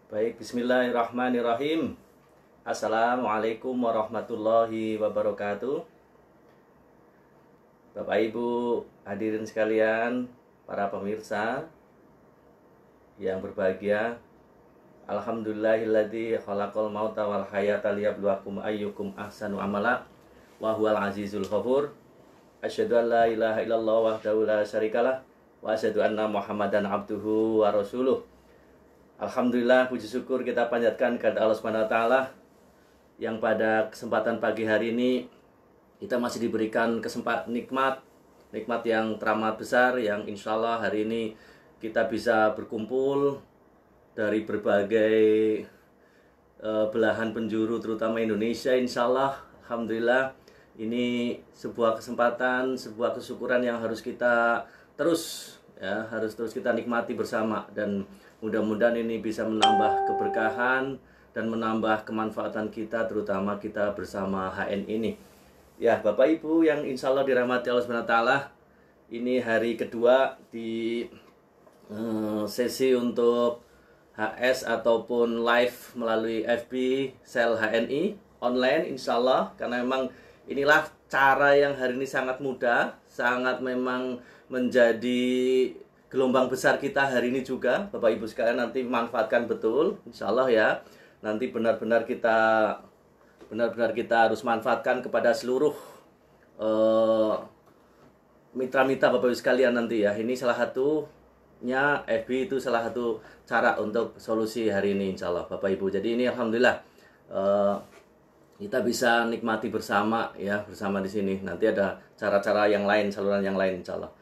Baik, bismillahirrahmanirrahim. Assalamualaikum warahmatullahi wabarakatuh. Bapak Ibu hadirin sekalian, para pemirsa yang berbahagia. Alhamdulillahilladzi khalaqal mauta wal hayata liyabluwakum ayyukum ahsanu amala wa huwal azizul ghafur. Asyhadu an la ilaha illallah wahdahu la syarikalah wa asyhadu anna Muhammadan abduhu wa rasuluh. Alhamdulillah, puji syukur kita panjatkan kepada Allah Subhanahu wa taala yang pada kesempatan pagi hari ini kita masih diberikan kesempatan nikmat yang teramat besar, yang insya Allah hari ini kita bisa berkumpul dari berbagai belahan penjuru terutama Indonesia. Insya Allah, Alhamdulillah, ini sebuah kesempatan, sebuah kesyukuran yang harus kita terus kita nikmati bersama, dan mudah-mudahan ini bisa menambah keberkahan dan menambah kemanfaatan kita, terutama kita bersama HN ini. Ya, Bapak Ibu yang insya Allah dirahmati Allah SWT, ini hari kedua di sesi untuk HS ataupun live melalui FB Sel HNI online insya Allah, karena memang inilah cara yang hari ini sangat mudah, sangat memang menjadi gelombang besar kita hari ini juga. Bapak Ibu sekalian nanti manfaatkan betul insya Allah ya. Nanti benar-benar kita harus manfaatkan kepada seluruh mitra-mitra Bapak Ibu sekalian nanti ya. Ini salah satunya, FB itu salah satu cara untuk solusi hari ini insya Allah Bapak Ibu. Jadi ini Alhamdulillah kita bisa nikmati bersama ya, bersama di sini. Nanti ada cara-cara yang lain, saluran yang lain insya Allah.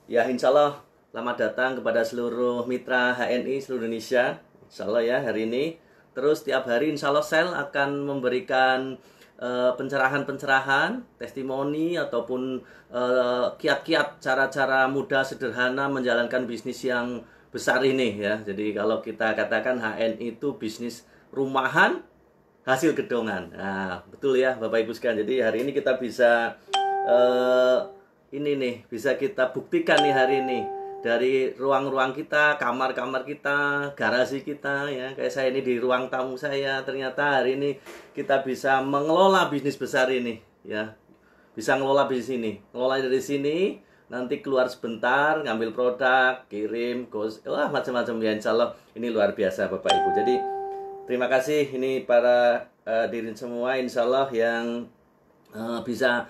Ya insya Allah, selamat datang kepada seluruh mitra HNI seluruh Indonesia insya Allah ya hari ini. Terus tiap hari insya Allah Sel akan memberikan pencerahan-pencerahan, testimoni ataupun kiat-kiat cara-cara mudah sederhana menjalankan bisnis yang besar ini ya. Jadi kalau kita katakan HNI itu bisnis rumahan hasil gedongan. Nah, betul ya Bapak Ibu sekalian. Jadi hari ini kita bisa bisa kita buktikan nih hari ini dari ruang-ruang kita, kamar-kamar kita, garasi kita ya. Kayak saya ini di ruang tamu saya, ternyata hari ini kita bisa mengelola bisnis besar ini ya. Bisa ngelola bisnis ini. Ngelola dari sini, nanti keluar sebentar, ngambil produk, kirim, macam-macam ya. Insya Allah ini luar biasa Bapak Ibu. Jadi terima kasih ini para hadirin semua insya Allah yang bisa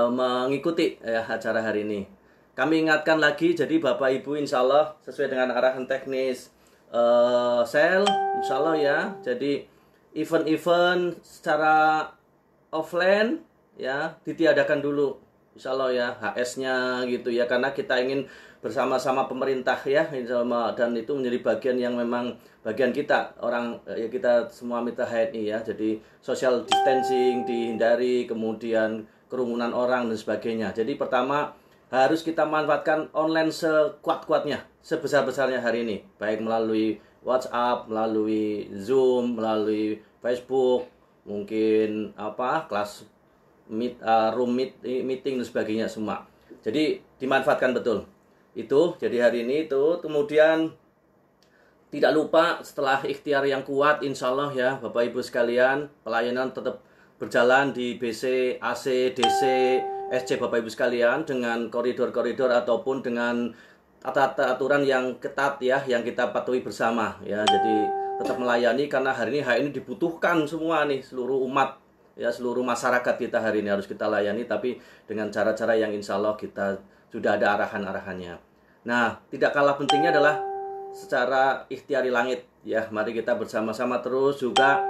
mengikuti acara hari ini. Kami ingatkan lagi, jadi Bapak Ibu insya Allah sesuai dengan arahan teknis Sel insya Allah ya. Jadi event-event secara offline ya ditiadakan dulu insya Allah ya, HS-nya gitu ya, karena kita ingin bersama-sama pemerintah ya insya Allah, dan itu menjadi bagian yang memang bagian kita orang ya, kita semua mitra HNI ya. Jadi social distancing dihindari, kemudian kerumunan orang dan sebagainya. Jadi pertama harus kita manfaatkan online sekuat-kuatnya, sebesar-besarnya hari ini, baik melalui WhatsApp, melalui Zoom, melalui Facebook, mungkin kelas meeting dan sebagainya semua. Jadi dimanfaatkan betul itu. Jadi hari ini itu, kemudian tidak lupa setelah ikhtiar yang kuat insya Allah ya Bapak Ibu sekalian, pelayanan tetap berjalan di BC, AC, DC, SC Bapak Ibu sekalian, dengan koridor-koridor ataupun dengan aturan yang ketat ya, yang kita patuhi bersama ya. Jadi tetap melayani, karena hari ini dibutuhkan semua nih, seluruh umat ya, seluruh masyarakat kita hari ini harus kita layani, tapi dengan cara-cara yang insya Allah kita sudah ada arahan-arahannya. Nah, tidak kalah pentingnya adalah secara ikhtiari langit ya. Mari kita bersama-sama terus juga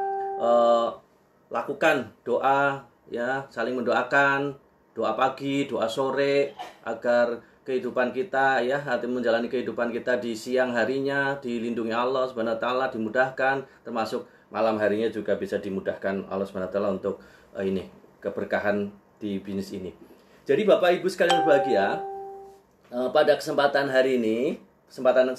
lakukan doa ya, saling mendoakan, doa pagi, doa sore, agar kehidupan kita ya, hati menjalani kehidupan kita di siang harinya dilindungi Allah Subhanahu wa taala, dimudahkan, termasuk malam harinya juga bisa dimudahkan Allah Subhanahu wa taala untuk keberkahan di bisnis ini. Jadi Bapak Ibu sekalian berbahagia, pada kesempatan hari ini, kesempatan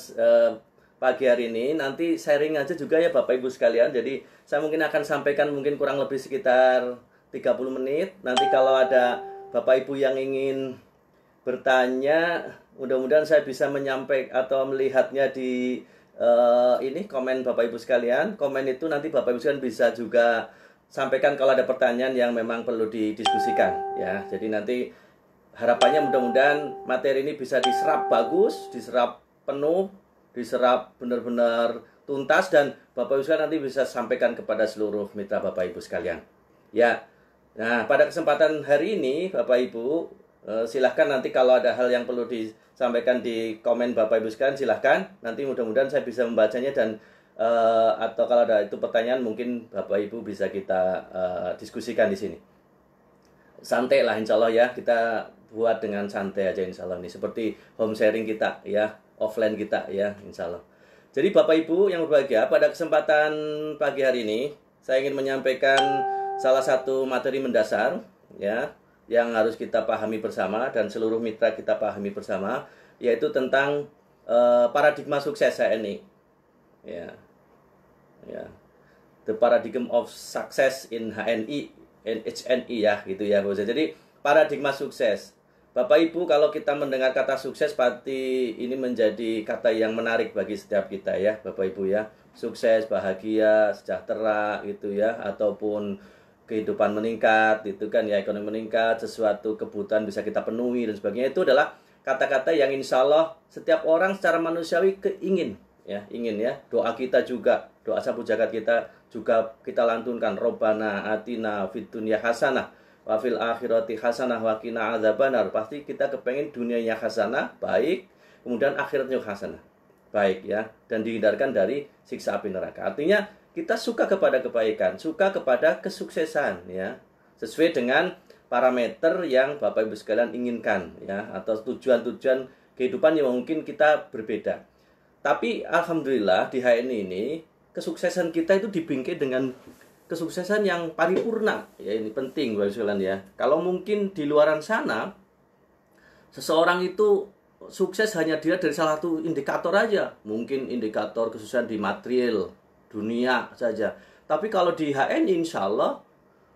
pagi hari ini, nanti sharing aja juga ya Bapak Ibu sekalian. Jadi saya mungkin akan sampaikan mungkin kurang lebih sekitar 30 menit. Nanti kalau ada Bapak Ibu yang ingin bertanya, mudah-mudahan saya bisa menyampaikan atau melihatnya di ini komen Bapak Ibu sekalian. Komen itu nanti Bapak Ibu sekalian bisa juga sampaikan kalau ada pertanyaan yang memang perlu didiskusikan ya. Jadi nanti harapannya mudah-mudahan materi ini bisa diserap bagus, diserap penuh, diserap benar-benar tuntas, dan Bapak Ibu sekalian nanti bisa sampaikan kepada seluruh mitra Bapak Ibu sekalian. Ya. Nah, pada kesempatan hari ini Bapak Ibu silahkan nanti kalau ada hal yang perlu disampaikan di komen Bapak Ibu sekalian, silahkan. Nanti mudah-mudahan saya bisa membacanya, dan atau kalau ada itu pertanyaan mungkin Bapak Ibu bisa kita diskusikan di sini. Santai lah insya Allah ya, kita buat dengan santai aja insya Allah ini. Seperti home sharing kita ya, offline kita ya insya Allah. Jadi Bapak Ibu yang berbahagia, pada kesempatan pagi hari ini saya ingin menyampaikan salah satu materi mendasar ya, yang harus kita pahami bersama dan seluruh mitra kita pahami bersama, yaitu tentang paradigma sukses HNI. Ya. Ya. The paradigm of success in HNI and HNI ya, gitu ya. Jadi paradigma sukses. Bapak Ibu, kalau kita mendengar kata sukses pasti ini menjadi kata yang menarik bagi setiap kita ya, Bapak Ibu ya. Sukses, bahagia, sejahtera gitu ya, ataupun kehidupan meningkat, itu kan ya, ekonomi meningkat, sesuatu kebutuhan bisa kita penuhi dan sebagainya. Itu adalah kata-kata yang insya Allah setiap orang secara manusiawi ingin ya. Doa kita juga, doa sapu jagat kita juga kita lantunkan, Robbana atina fid dunya hasanah wa fil akhirati hasanah wa qina adzabannar. Pasti kita kepengen dunianya hasanah, baik, kemudian akhiratnya hasanah, baik ya, dan dihindarkan dari siksa api neraka. Artinya kita suka kepada kebaikan, suka kepada kesuksesan ya, sesuai dengan parameter yang Bapak Ibu sekalian inginkan ya, atau tujuan-tujuan kehidupan yang mungkin kita berbeda. Tapi alhamdulillah di HNI ini kesuksesan kita itu dibingkai dengan kesuksesan yang paripurna ya. Ini penting Bapak Ibu sekalian ya. Kalau mungkin di luaran sana seseorang itu sukses hanya dilihat dari salah satu indikator aja, mungkin indikator kesuksesan di material dunia saja. Tapi kalau di HNI insya Allah,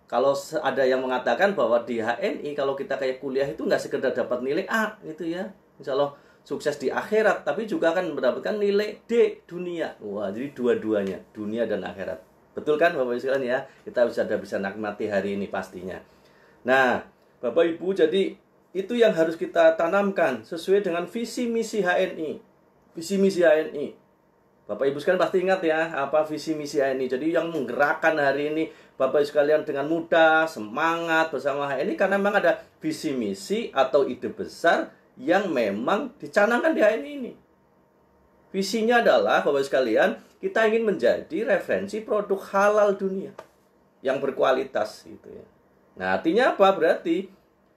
kalau ada yang mengatakan bahwa di HNI kalau kita kayak kuliah itu nggak sekedar dapat nilai A gitu ya, insya Allah sukses di akhirat, tapi juga akan mendapatkan nilai D dunia. Wah, jadi dua-duanya, dunia dan akhirat. Betul kan Bapak Ibu sekalian ya? Kita bisa nikmati hari ini pastinya. Nah Bapak Ibu, jadi itu yang harus kita tanamkan sesuai dengan visi misi HNI. Visi misi HNI. Bapak Ibu sekalian pasti ingat ya, apa visi misi HNI. Jadi yang menggerakkan hari ini Bapak Ibu sekalian dengan mudah, semangat bersama HNI, karena memang ada visi misi atau ide besar yang memang dicanangkan di HNI ini. Visinya adalah Bapak Ibu sekalian, kita ingin menjadi referensi produk halal dunia yang berkualitas gitu ya. Nah, artinya apa? Berarti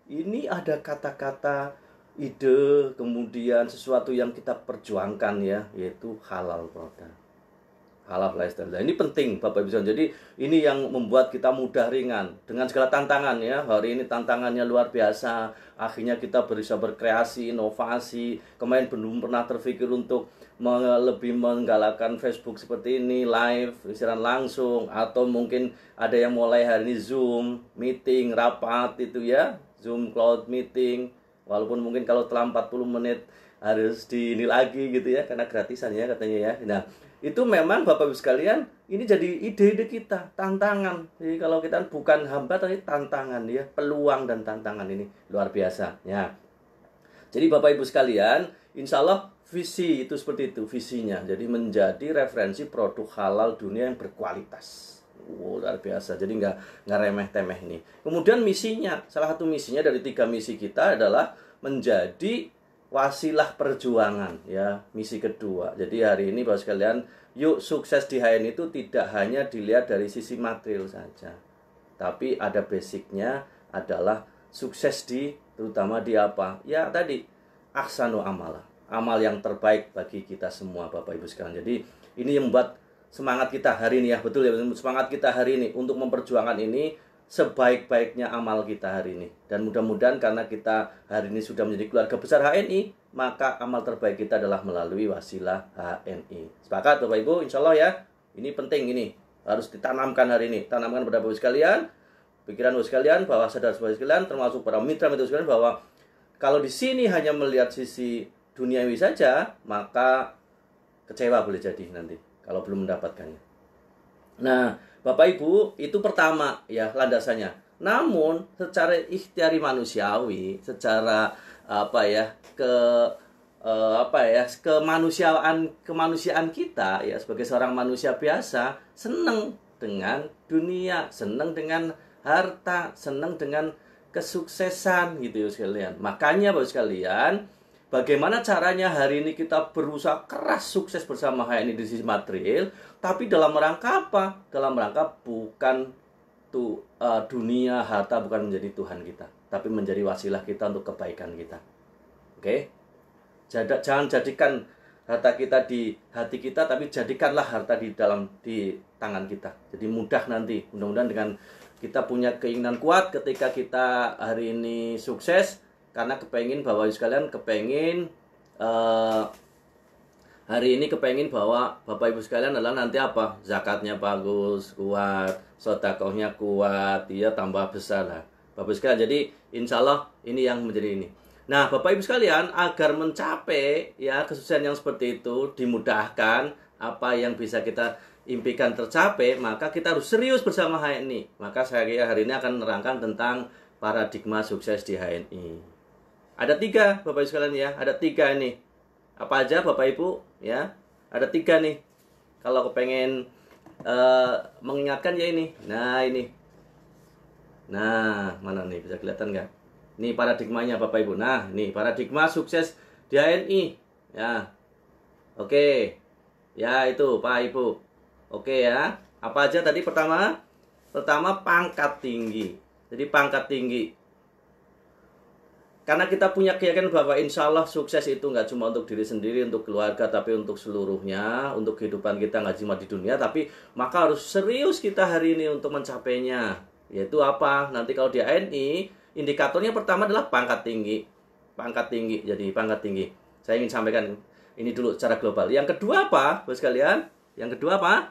ini ada kata-kata, ide, kemudian sesuatu yang kita perjuangkan ya, yaitu halal produk, halal lifestyle. Nah, ini penting Bapak Ibu. Jadi ini yang membuat kita mudah ringan dengan segala tantangan ya. Hari ini tantangannya luar biasa. Akhirnya kita bisa berkreasi, inovasi. Kemarin belum pernah terpikir untuk lebih menggalakkan Facebook seperti ini, live, siaran langsung, atau mungkin ada yang mulai hari ini Zoom, meeting, rapat itu ya, Zoom cloud meeting. Walaupun mungkin kalau telah 40 menit harus di ini lagi gitu ya, karena gratisan ya katanya ya. Nah, itu memang Bapak Ibu sekalian, ini jadi ide-ide kita, tantangan. Jadi kalau kita bukan hamba tapi tantangan ya, peluang dan tantangan ini luar biasa ya. Jadi Bapak Ibu sekalian, insya Allah visi itu seperti itu visinya. Jadi menjadi referensi produk halal dunia yang berkualitas. Luar biasa. Jadi nggak remeh-temeh ini. Kemudian misinya, salah satu misinya dari 3 misi kita adalah menjadi wasilah perjuangan ya, misi kedua. Jadi hari ini Bapak sekalian, yuk sukses di HNI itu tidak hanya dilihat dari sisi material saja, tapi ada basicnya adalah sukses di, terutama di apa? Ya tadi, ahsanu amala, amal yang terbaik bagi kita semua Bapak Ibu sekalian. Jadi ini yang membuat semangat kita hari ini ya, betul ya, semangat kita hari ini untuk memperjuangkan ini sebaik-baiknya amal kita hari ini. Dan mudah-mudahan karena kita hari ini sudah menjadi keluarga besar HNI, maka amal terbaik kita adalah melalui wasilah HNI. Sepakat Bapak Ibu? Insya Allah ya. Ini penting, ini harus ditanamkan hari ini. Tanamkan pada Bapak Ibu sekalian, pikiran Bapak Ibu sekalian, bahwa sadar Bapak Ibu sekalian, termasuk para mitra-mitra sekalian, bahwa kalau di sini hanya melihat sisi duniawi saja, maka kecewa boleh jadi nanti kalau belum mendapatkannya. Nah, Bapak Ibu, itu pertama ya landasannya. Namun secara ikhtiari manusiawi, secara kemanusiaan kita ya sebagai seorang manusia biasa, senang dengan dunia, senang dengan harta, senang dengan kesuksesan gitu ya sekalian. Makanya Bapak sekalian, bagaimana caranya hari ini kita berusaha keras sukses bersama HNI di sisi material, tapi dalam rangka apa? Dalam rangka bukan dunia, harta bukan menjadi Tuhan kita, tapi menjadi wasilah kita untuk kebaikan kita. Oke? Jangan jadikan harta kita di hati kita, tapi jadikanlah harta di tangan kita. Jadi mudah nanti, mudah-mudahan dengan kita punya keinginan kuat ketika kita hari ini sukses, karena Bapak Ibu sekalian hari ini kepengin bahwa Bapak Ibu sekalian adalah nanti apa? Zakatnya bagus, kuat, sedekahnya kuat, dia tambah besar lah. Bapak Ibu sekalian, jadi insya Allah ini yang menjadi ini. Nah, Bapak Ibu sekalian, agar mencapai ya kesuksesan yang seperti itu, dimudahkan apa yang bisa kita impikan tercapai, maka kita harus serius bersama HNI. Maka saya hari ini akan menerangkan tentang paradigma sukses di HNI. Ada 3 Bapak Ibu sekalian ya, ada 3 ini. Apa aja Bapak Ibu ya? Ada 3 nih. Kalau kepengen mengingatkan ya ini. Nah ini. Nah mana nih, bisa kelihatan nggak? Ini paradigmanya Bapak Ibu. Nah ini paradigma sukses di HNI ya. Oke. Ya itu Pak Ibu. Oke ya. Apa aja tadi pertama? Pertama pangkat tinggi. Jadi pangkat tinggi. Karena kita punya keyakinan bahwa insya Allah sukses itu nggak cuma untuk diri sendiri, untuk keluarga, tapi untuk seluruhnya, untuk kehidupan kita nggak cuma di dunia, tapi maka harus serius kita hari ini untuk mencapainya. Yaitu apa? Nanti kalau di ANI, indikatornya pertama adalah pangkat tinggi. Pangkat tinggi, jadi pangkat tinggi. Saya ingin sampaikan ini dulu secara global. Yang kedua apa, Bos sekalian? Yang kedua apa?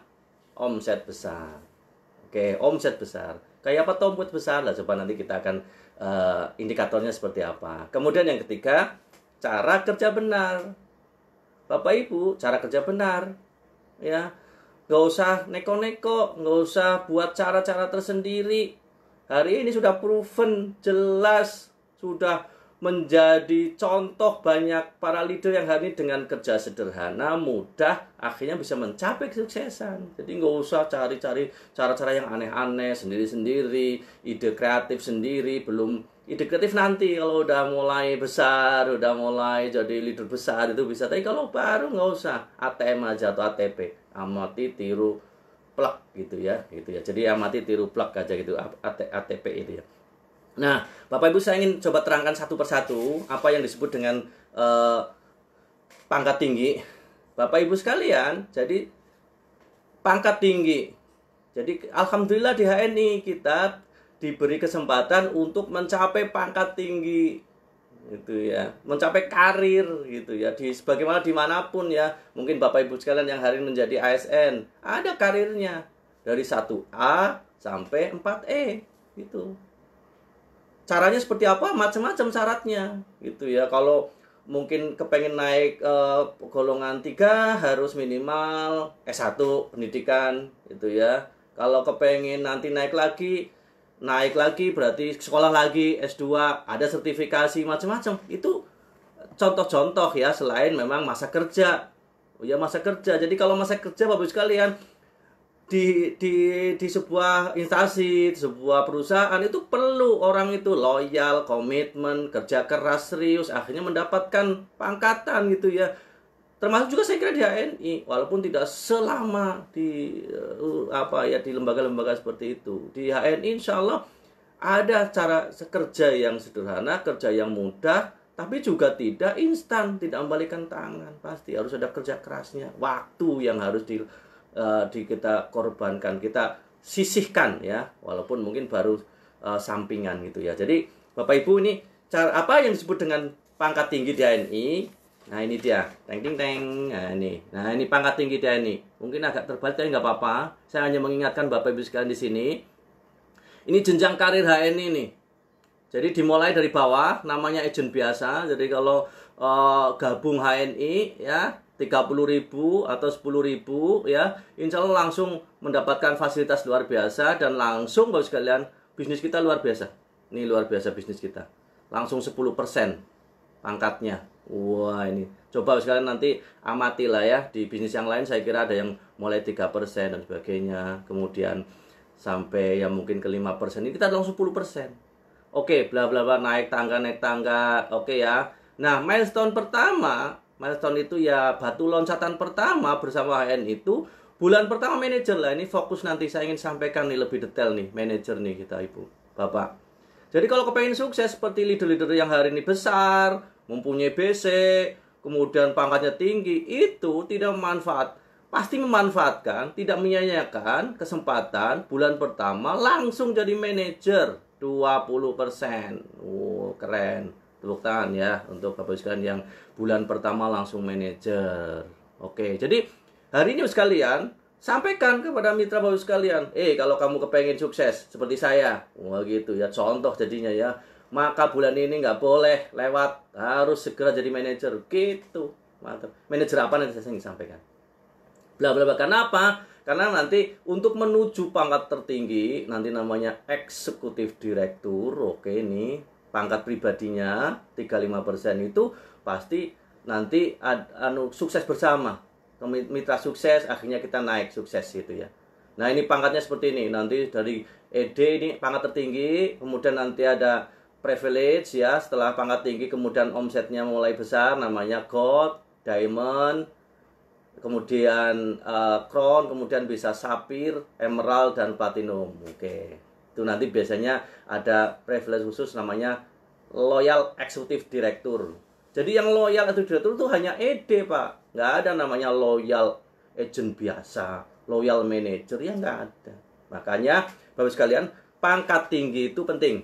Omset besar. Oke, omset besar. Kayak apa omset besar? Lah coba nanti kita akan indikatornya seperti apa. Kemudian yang ketiga, cara kerja benar. Bapak Ibu, cara kerja benar ya, nggak usah neko-neko, nggak usah buat cara-cara tersendiri. Hari ini sudah proven, jelas, sudah menjadi contoh banyak para leader yang hari ini dengan kerja sederhana, mudah, akhirnya bisa mencapai kesuksesan. Jadi nggak usah cari-cari cara-cara yang aneh-aneh, sendiri-sendiri, ide kreatif sendiri, belum ide kreatif nanti kalau udah mulai besar, udah mulai jadi leader besar itu bisa. Tapi kalau baru nggak usah, ATM aja atau ATP, amati tiru plug gitu ya. Jadi amati tiru plug aja gitu, ATP itu ya. Nah, Bapak Ibu saya ingin coba terangkan satu persatu apa yang disebut dengan pangkat tinggi. Bapak Ibu sekalian, jadi pangkat tinggi. Jadi alhamdulillah di HNI kita diberi kesempatan untuk mencapai pangkat tinggi gitu ya, mencapai karir gitu ya, di sebagaimana dimanapun ya. Mungkin Bapak Ibu sekalian yang hari ini menjadi ASN, ada karirnya dari 1A sampai 4E gitu. Caranya seperti apa? Macam-macam syaratnya gitu ya. Kalau mungkin kepengen naik golongan 3 harus minimal S1 pendidikan gitu ya. Kalau kepengen nanti naik lagi berarti sekolah lagi S2, ada sertifikasi macam-macam. Itu contoh-contoh ya, selain memang masa kerja. Oh ya, masa kerja. Jadi kalau masa kerja Bapak Ibu sekalian di sebuah instansi, di sebuah perusahaan itu perlu orang itu loyal, komitmen, kerja keras, serius, akhirnya mendapatkan pangkatan gitu ya. Termasuk juga saya kira di HNI, walaupun tidak selama di di lembaga-lembaga seperti itu. Di HNI insya Allah ada cara kerja yang sederhana, kerja yang mudah, tapi juga tidak instan, tidak membalikan tangan. Pasti harus ada kerja kerasnya, waktu yang harus kita korbankan, kita sisihkan ya, walaupun mungkin baru sampingan gitu ya. Jadi Bapak Ibu, ini cara apa yang disebut dengan pangkat tinggi di HNI. Nah ini dia, teng. Nah ini pangkat tinggi di HNI. Mungkin agak terbalik tapi nggak apa-apa. Saya hanya mengingatkan Bapak Ibu sekalian di sini. Ini jenjang karir HNI nih. Jadi dimulai dari bawah, namanya agent biasa. Jadi kalau gabung HNI ya, 30.000 atau 10.000 ya, insya Allah langsung mendapatkan fasilitas luar biasa dan langsung Bapak sekalian bisnis kita luar biasa. Ini luar biasa bisnis kita. Langsung 10% pangkatnya. Wah, ini coba Bapak sekalian nanti amatilah ya, di bisnis yang lain saya kira ada yang mulai 3% dan sebagainya, kemudian sampai ya mungkin ke 5%. Ini kita langsung 10%. Oke, bla bla bla, naik tangga. Oke ya. Nah, milestone pertama, milestone itu ya batu loncatan pertama bersama HN itu bulan pertama manajer lah. Ini fokus nanti saya ingin sampaikan nih lebih detail nih, manajer nih kita Ibu, Bapak. Jadi kalau kepengen sukses seperti leader-leader yang hari ini besar, mempunyai BC, kemudian pangkatnya tinggi, itu tidak pasti memanfaatkan, tidak menyia-nyiakan kesempatan bulan pertama langsung jadi manajer 20%. Keren. Tepuk tangan ya untuk Bapak sekalian yang bulan pertama langsung manajer. Oke, jadi hari ini sekalian sampaikan kepada mitra Bapak sekalian, kalau kamu kepengen sukses seperti saya, wah gitu ya, contoh jadinya ya, maka bulan ini nggak boleh lewat, harus segera jadi manajer. Gitu, mantap. Manajer apa nanti saya ingin sampaikan. Bla bla bla. Kenapa? Karena nanti untuk menuju pangkat tertinggi nanti namanya eksekutif direktur. Oke, ini pangkat pribadinya 35% itu pasti nanti sukses bersama. Mitra sukses, akhirnya kita naik sukses gitu ya. Nah, ini pangkatnya seperti ini. Nanti dari ED ini pangkat tertinggi, kemudian nanti ada privilege ya, setelah pangkat tinggi kemudian omsetnya mulai besar namanya gold, diamond, kemudian crown, kemudian bisa sapphire, emerald dan platinum. Oke. Itu nanti biasanya ada privilege khusus namanya loyal executive director. Jadi yang loyal executive director itu hanya ED, Pak. Nggak ada namanya loyal agent biasa, loyal manager, ya nggak ada. Makanya Bapak sekalian, pangkat tinggi itu penting.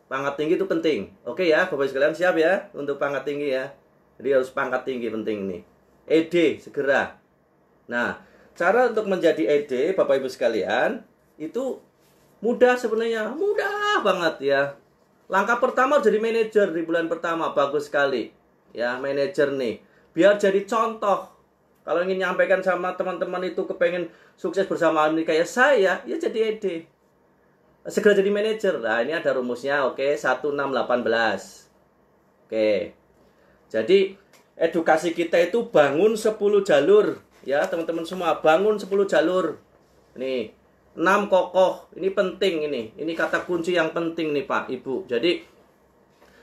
Pangkat tinggi itu penting. Oke ya, Bapak sekalian siap ya untuk pangkat tinggi ya. Jadi harus pangkat tinggi penting nih. ED segera. Nah, cara untuk menjadi ED Bapak Ibu sekalian itu mudah sebenarnya, mudah banget ya. Langkah pertama jadi manajer di bulan pertama, bagus sekali. Ya, manajer nih. Biar jadi contoh. Kalau ingin nyampaikan sama teman-teman itu kepengen sukses bersama ini kayak saya, ya jadi ED. Segera jadi manajer. Nah, ini ada rumusnya, oke, 1618. Oke. Jadi, edukasi kita itu bangun 10 jalur. Ya, teman-teman semua, bangun 10 jalur. Nih. 6 kokoh, ini penting ini. Ini kata kunci yang penting nih Pak, Ibu. Jadi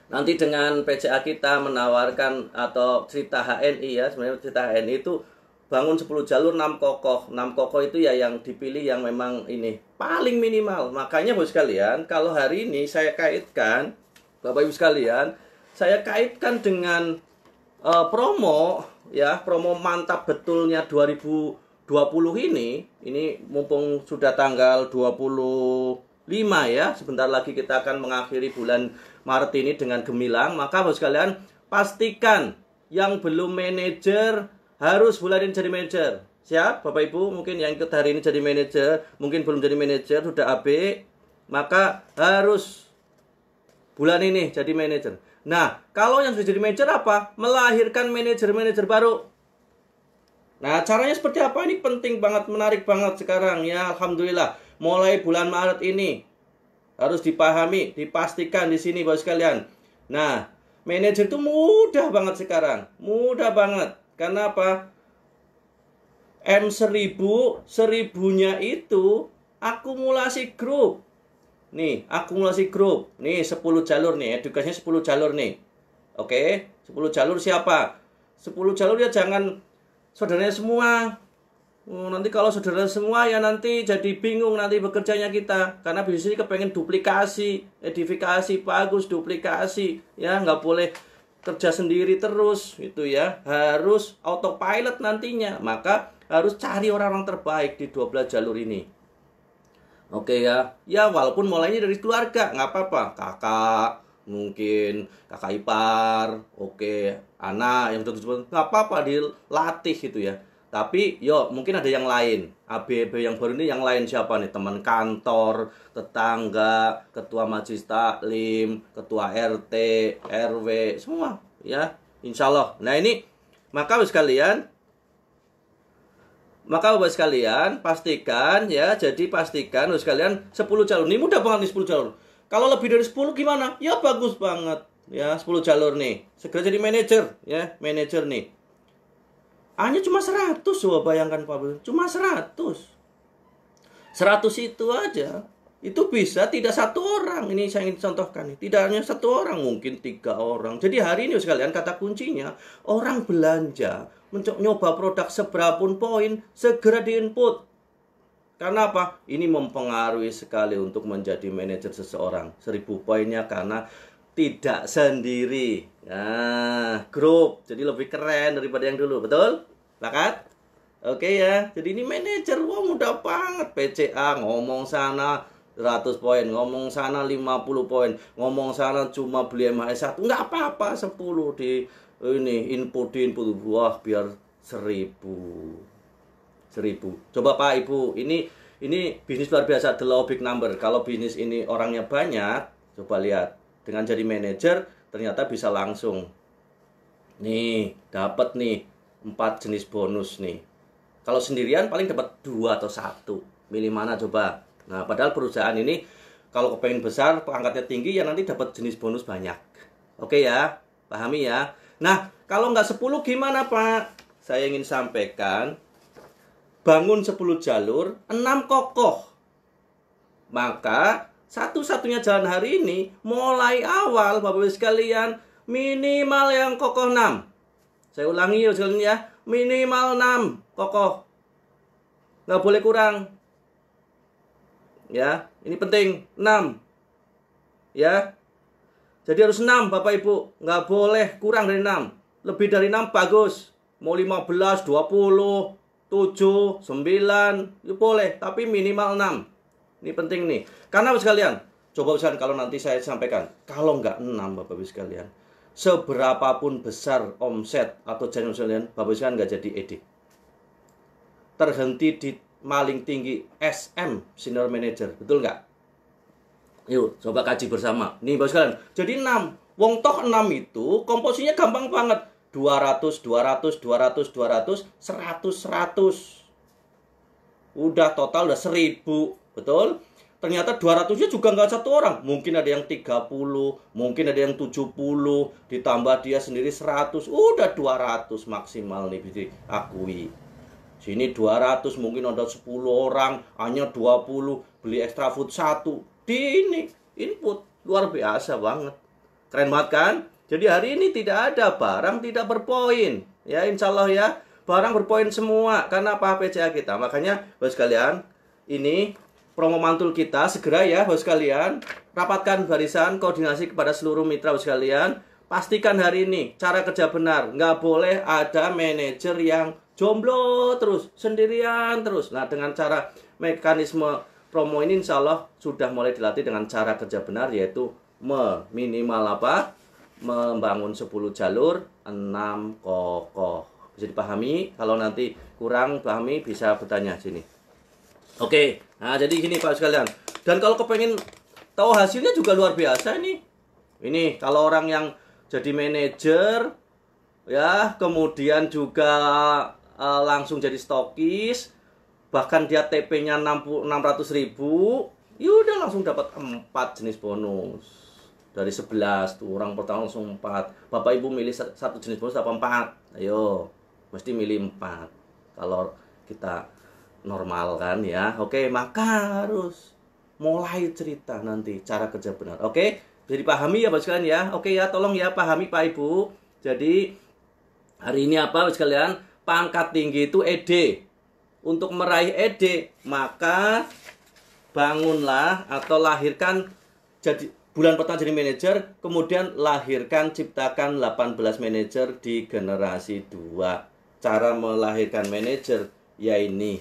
nanti dengan PCA kita menawarkan atau cerita HNI ya, sebenarnya cerita HNI itu bangun 10 jalur 6 kokoh. 6 kokoh itu ya yang dipilih yang memang ini paling minimal. Makanya Bapak sekalian, kalau hari ini saya kaitkan, Bapak Ibu sekalian, saya kaitkan dengan promo ya, promo mantap betulnya 2020 ini mumpung sudah tanggal 25 ya, sebentar lagi kita akan mengakhiri bulan Maret ini dengan gemilang. Maka Bapak sekalian, pastikan yang belum manajer harus bulan ini jadi manajer. Siap Bapak Ibu? Mungkin yang ikut hari ini jadi manajer, mungkin belum jadi manajer, sudah AB, maka harus bulan ini jadi manajer. Nah, kalau yang sudah jadi manajer apa? Melahirkan manajer-manajer baru. Nah, caranya seperti apa? Ini penting banget, menarik banget sekarang ya. Alhamdulillah, mulai bulan Maret ini harus dipahami, dipastikan di sini Bapak sekalian. Nah, manajer itu mudah banget sekarang. Mudah banget. Karena apa? M1000, 1000-nya itu akumulasi grup. Nih, akumulasi grup. Nih, 10 jalur nih, edukasinya 10 jalur nih. Oke, 10 jalur siapa? 10 jalur ya jangan saudaranya semua. Nanti kalau saudara semua ya nanti jadi bingung nanti bekerjanya kita. Karena biasanya kepengen duplikasi, edifikasi bagus, duplikasi. Ya, nggak boleh kerja sendiri terus gitu ya. Harus autopilot nantinya. Maka harus cari orang-orang terbaik di 12 jalur ini. Oke ya. Ya walaupun mulainya dari keluarga, nggak apa-apa. Kakak, mungkin kakak ipar, oke, anak yang betul-betul nggak apa-apa dilatih gitu ya. Tapi yo mungkin ada yang lain. ABB yang baru ini yang lain siapa nih? Teman kantor, tetangga, ketua majelis taklim, ketua RT, RW, semua ya. Insya Allah. Nah ini maka sekalian Maka Bapak sekalian, pastikan ya, jadi pastikan Bapak sekalian 10 jalur. Ini mudah banget nih 10 jalur. Kalau lebih dari 10 gimana? Ya bagus banget. Ya, 10 jalur nih. Segera jadi manajer ya, manajer nih. Hanya cuma 100, coba bayangkan Pak. Cuma 100. 100 itu aja. Itu bisa tidak satu orang. Ini saya ingin contohkan nih. Tidak hanya satu orang, mungkin 3 orang. Jadi hari ini sekalian kata kuncinya, orang belanja, nyoba produk seberapun poin, segera diinput. Karena apa? Ini mempengaruhi sekali untuk menjadi manajer seseorang. 1000 poinnya karena tidak sendiri. Nah, grup. Jadi lebih keren daripada yang dulu. Betul? Sepakat? Oke ya. Jadi ini manajer. Wah, mudah banget. PCA ngomong sana 100 poin, ngomong sana 50 poin, ngomong sana cuma beli MHS 1. Nggak apa-apa, 10 di ini input. Wah, biar 1000. Coba Pak Ibu, ini bisnis luar biasa, the law big number. Kalau bisnis ini orangnya banyak, coba lihat. Dengan jadi manajer, ternyata bisa langsung. Nih, dapat nih 4 jenis bonus nih. Kalau sendirian paling dapat 2 atau 1. Milih mana coba? Nah, padahal perusahaan ini kalau kepengen besar, pangkatnya tinggi, ya nanti dapat jenis bonus banyak. Oke ya, pahami ya. Nah, kalau nggak 10 gimana Pak? Saya ingin sampaikan, bangun 10 jalur, 6 kokoh. Maka, satu-satunya jalan hari ini, mulai awal Bapak-Ibu sekalian, minimal yang kokoh 6. Saya ulangi ya sekalian ya, minimal 6 kokoh. Nggak boleh kurang. Ya, ini penting, 6. Ya. Jadi harus 6 Bapak Ibu, nggak boleh kurang dari 6. Lebih dari 6 bagus. Mau 15, 20, 7, 9, itu boleh, tapi minimal 6. Ini penting nih. Karena Bapak sekalian, coba sekalian kalau nanti saya sampaikan, kalau nggak 6 Bapak Ibu sekalian, seberapapun besar omset atau channel sekalian, Bapak sekalian nggak jadi ED. Terhenti di maling tinggi SM, senior manager, betul nggak? Yuk, coba kaji bersama. Nih Bapak sekalian, jadi 6. Wong toh 6 itu komposisinya gampang banget. 200, 200, 200, 200, 100, 100. Udah total udah 1000, betul? Ternyata 200-nya juga nggak satu orang. Mungkin ada yang 30, mungkin ada yang 70, ditambah dia sendiri 100. Udah 200 maksimal nih bisa diakui. Sini 200, mungkin ada 10 orang, hanya 20, beli extra food 1. Di ini, input. Luar biasa banget. Keren banget kan? Jadi hari ini tidak ada barang tidak berpoin. Ya, insya Allah ya. Barang berpoin semua. Karena apa? PCA kita. Makanya, Bapak sekalian, ini promo mantul kita. Segera ya, Bapak sekalian. Rapatkan barisan, koordinasi kepada seluruh mitra Bapak sekalian. Pastikan hari ini, cara kerja benar. Nggak boleh ada manajer yang jomblo terus, sendirian terus. Nah, dengan cara mekanisme promo ini insya Allah sudah mulai dilatih dengan cara kerja benar, yaitu minimal apa? Membangun 10 jalur, 6 kokoh. Bisa dipahami? Kalau nanti kurang pahami bisa bertanya sini. Oke, nah jadi gini Pak sekalian. Dan kalau kepengen tahu hasilnya juga luar biasa ini. Ini kalau orang yang jadi manajer, ya kemudian juga langsung jadi stokis, bahkan dia TP-nya 600.000, yaudah langsung dapat 4 jenis bonus. Dari 11 tuh orang pertama langsung 4. Bapak Ibu milih satu jenis bonus dapat 4. Ayo, mesti milih 4. Kalau kita normal kan ya. Oke, maka harus mulai cerita nanti cara kerja benar. Oke, jadi pahami ya Bapak sekalian ya. Oke ya, tolong ya pahami Pak Ibu. Jadi hari ini apa Bapak sekalian? Pangkat tinggi itu ED. Untuk meraih ED, maka bangunlah atau lahirkan jadi bulan pertama jadi manajer, kemudian lahirkan, ciptakan 18 manajer di generasi 2. Cara melahirkan manajer ya ini.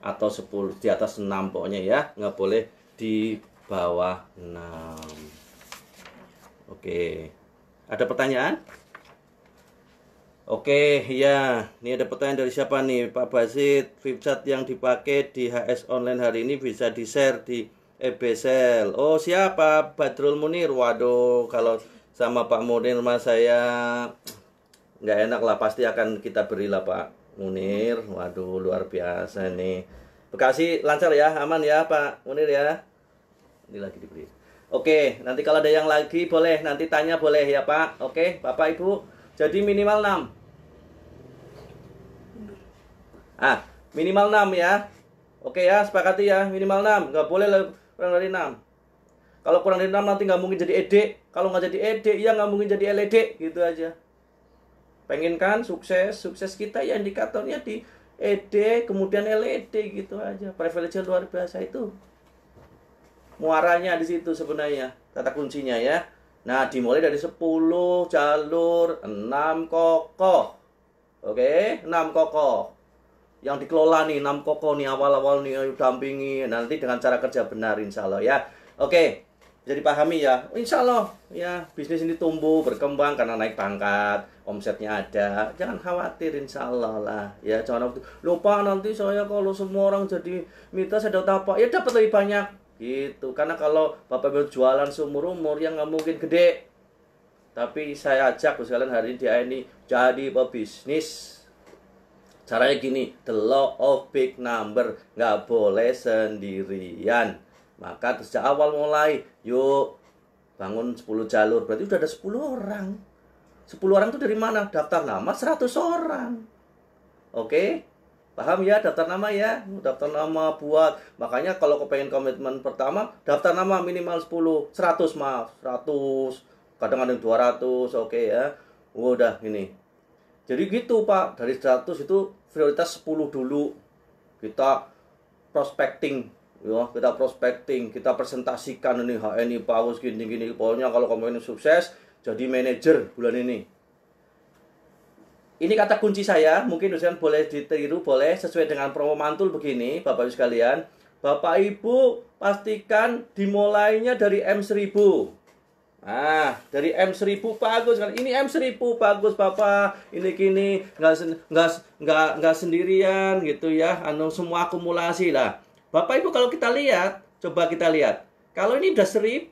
Atau 10 di atas 6 pokoknya ya, nggak boleh di bawah 6. Oke. Ada pertanyaan? Oke, ya. Ini ada pertanyaan dari siapa nih? Pak Basit, website yang dipakai di HS online hari ini bisa di-share di EBSL. Oh, siapa? Badrul Munir. Waduh, kalau sama Pak Munir mas saya nggak enak lah. Pasti akan kita beri lah Pak. Munir, waduh luar biasa nih. Bekasi lancar ya, aman ya Pak Munir ya. Ini lagi diberi. Oke, nanti kalau ada yang lagi boleh nanti tanya boleh ya Pak. Oke, Bapak Ibu. Jadi minimal 6. Minimal 6 ya. Oke ya, sepakati ya, minimal 6. Nggak boleh kurang dari 6. Kalau kurang dari 6 nanti nggak mungkin jadi ED. Kalau nggak jadi ED, ya nggak mungkin jadi LED. Gitu aja. Pengen kan sukses kita ya indikatornya di ED, kemudian LED gitu aja. Privilege luar biasa itu. Muaranya di situ sebenarnya, kata kuncinya ya. Nah, dimulai dari 10 jalur, 6 kokoh. Oke, 6 kokoh. Yang dikelola nih, 6 kokoh nih, awal-awal nih, ayo dampingi. Nanti dengan cara kerja benar insya Allah ya. Oke, jadi pahami ya. Insya Allah ya, bisnis ini tumbuh, berkembang karena naik pangkat, omsetnya ada. Jangan khawatir insya Allah lah. Ya, jangan lupa nanti saya kalau semua orang jadi mitra saya dapat apa? Ya dapat lebih banyak gitu. Karena kalau Bapak berjualan seumur-umur yang nggak mungkin gede. Tapi saya ajak sekalian hari ini jadi pebisnis. Caranya gini, the law of big number, nggak boleh sendirian. Maka sejak awal mulai, yuk bangun 10 jalur, berarti udah ada 10 orang. 10 orang itu dari mana? Daftar nama 100 orang. Oke? Paham ya, daftar nama ya? Daftar nama buat. Makanya kalau kepengen komitmen pertama, daftar nama minimal 10, 100 maaf, 100. Kadang ada yang 200, oke ya. Udah ini. Jadi gitu Pak, dari 100 itu prioritas 10 dulu. Kita prospecting, ya, kita presentasikan ini HNI Paus gini-gini. Pokoknya kalau kamu ini sukses, jadi manajer bulan ini. Ini kata kunci saya, mungkin dosen boleh ditiru, boleh sesuai dengan promo mantul begini, Bapak Ibu sekalian. Bapak Ibu pastikan dimulainya dari M1000. Dari M1000 bagus kan. Ini M1000 bagus Bapak. Ini gini nggak sendirian gitu ya. Semua akumulasi lah. Bapak Ibu kalau kita lihat, coba kita lihat. Kalau ini udah 1000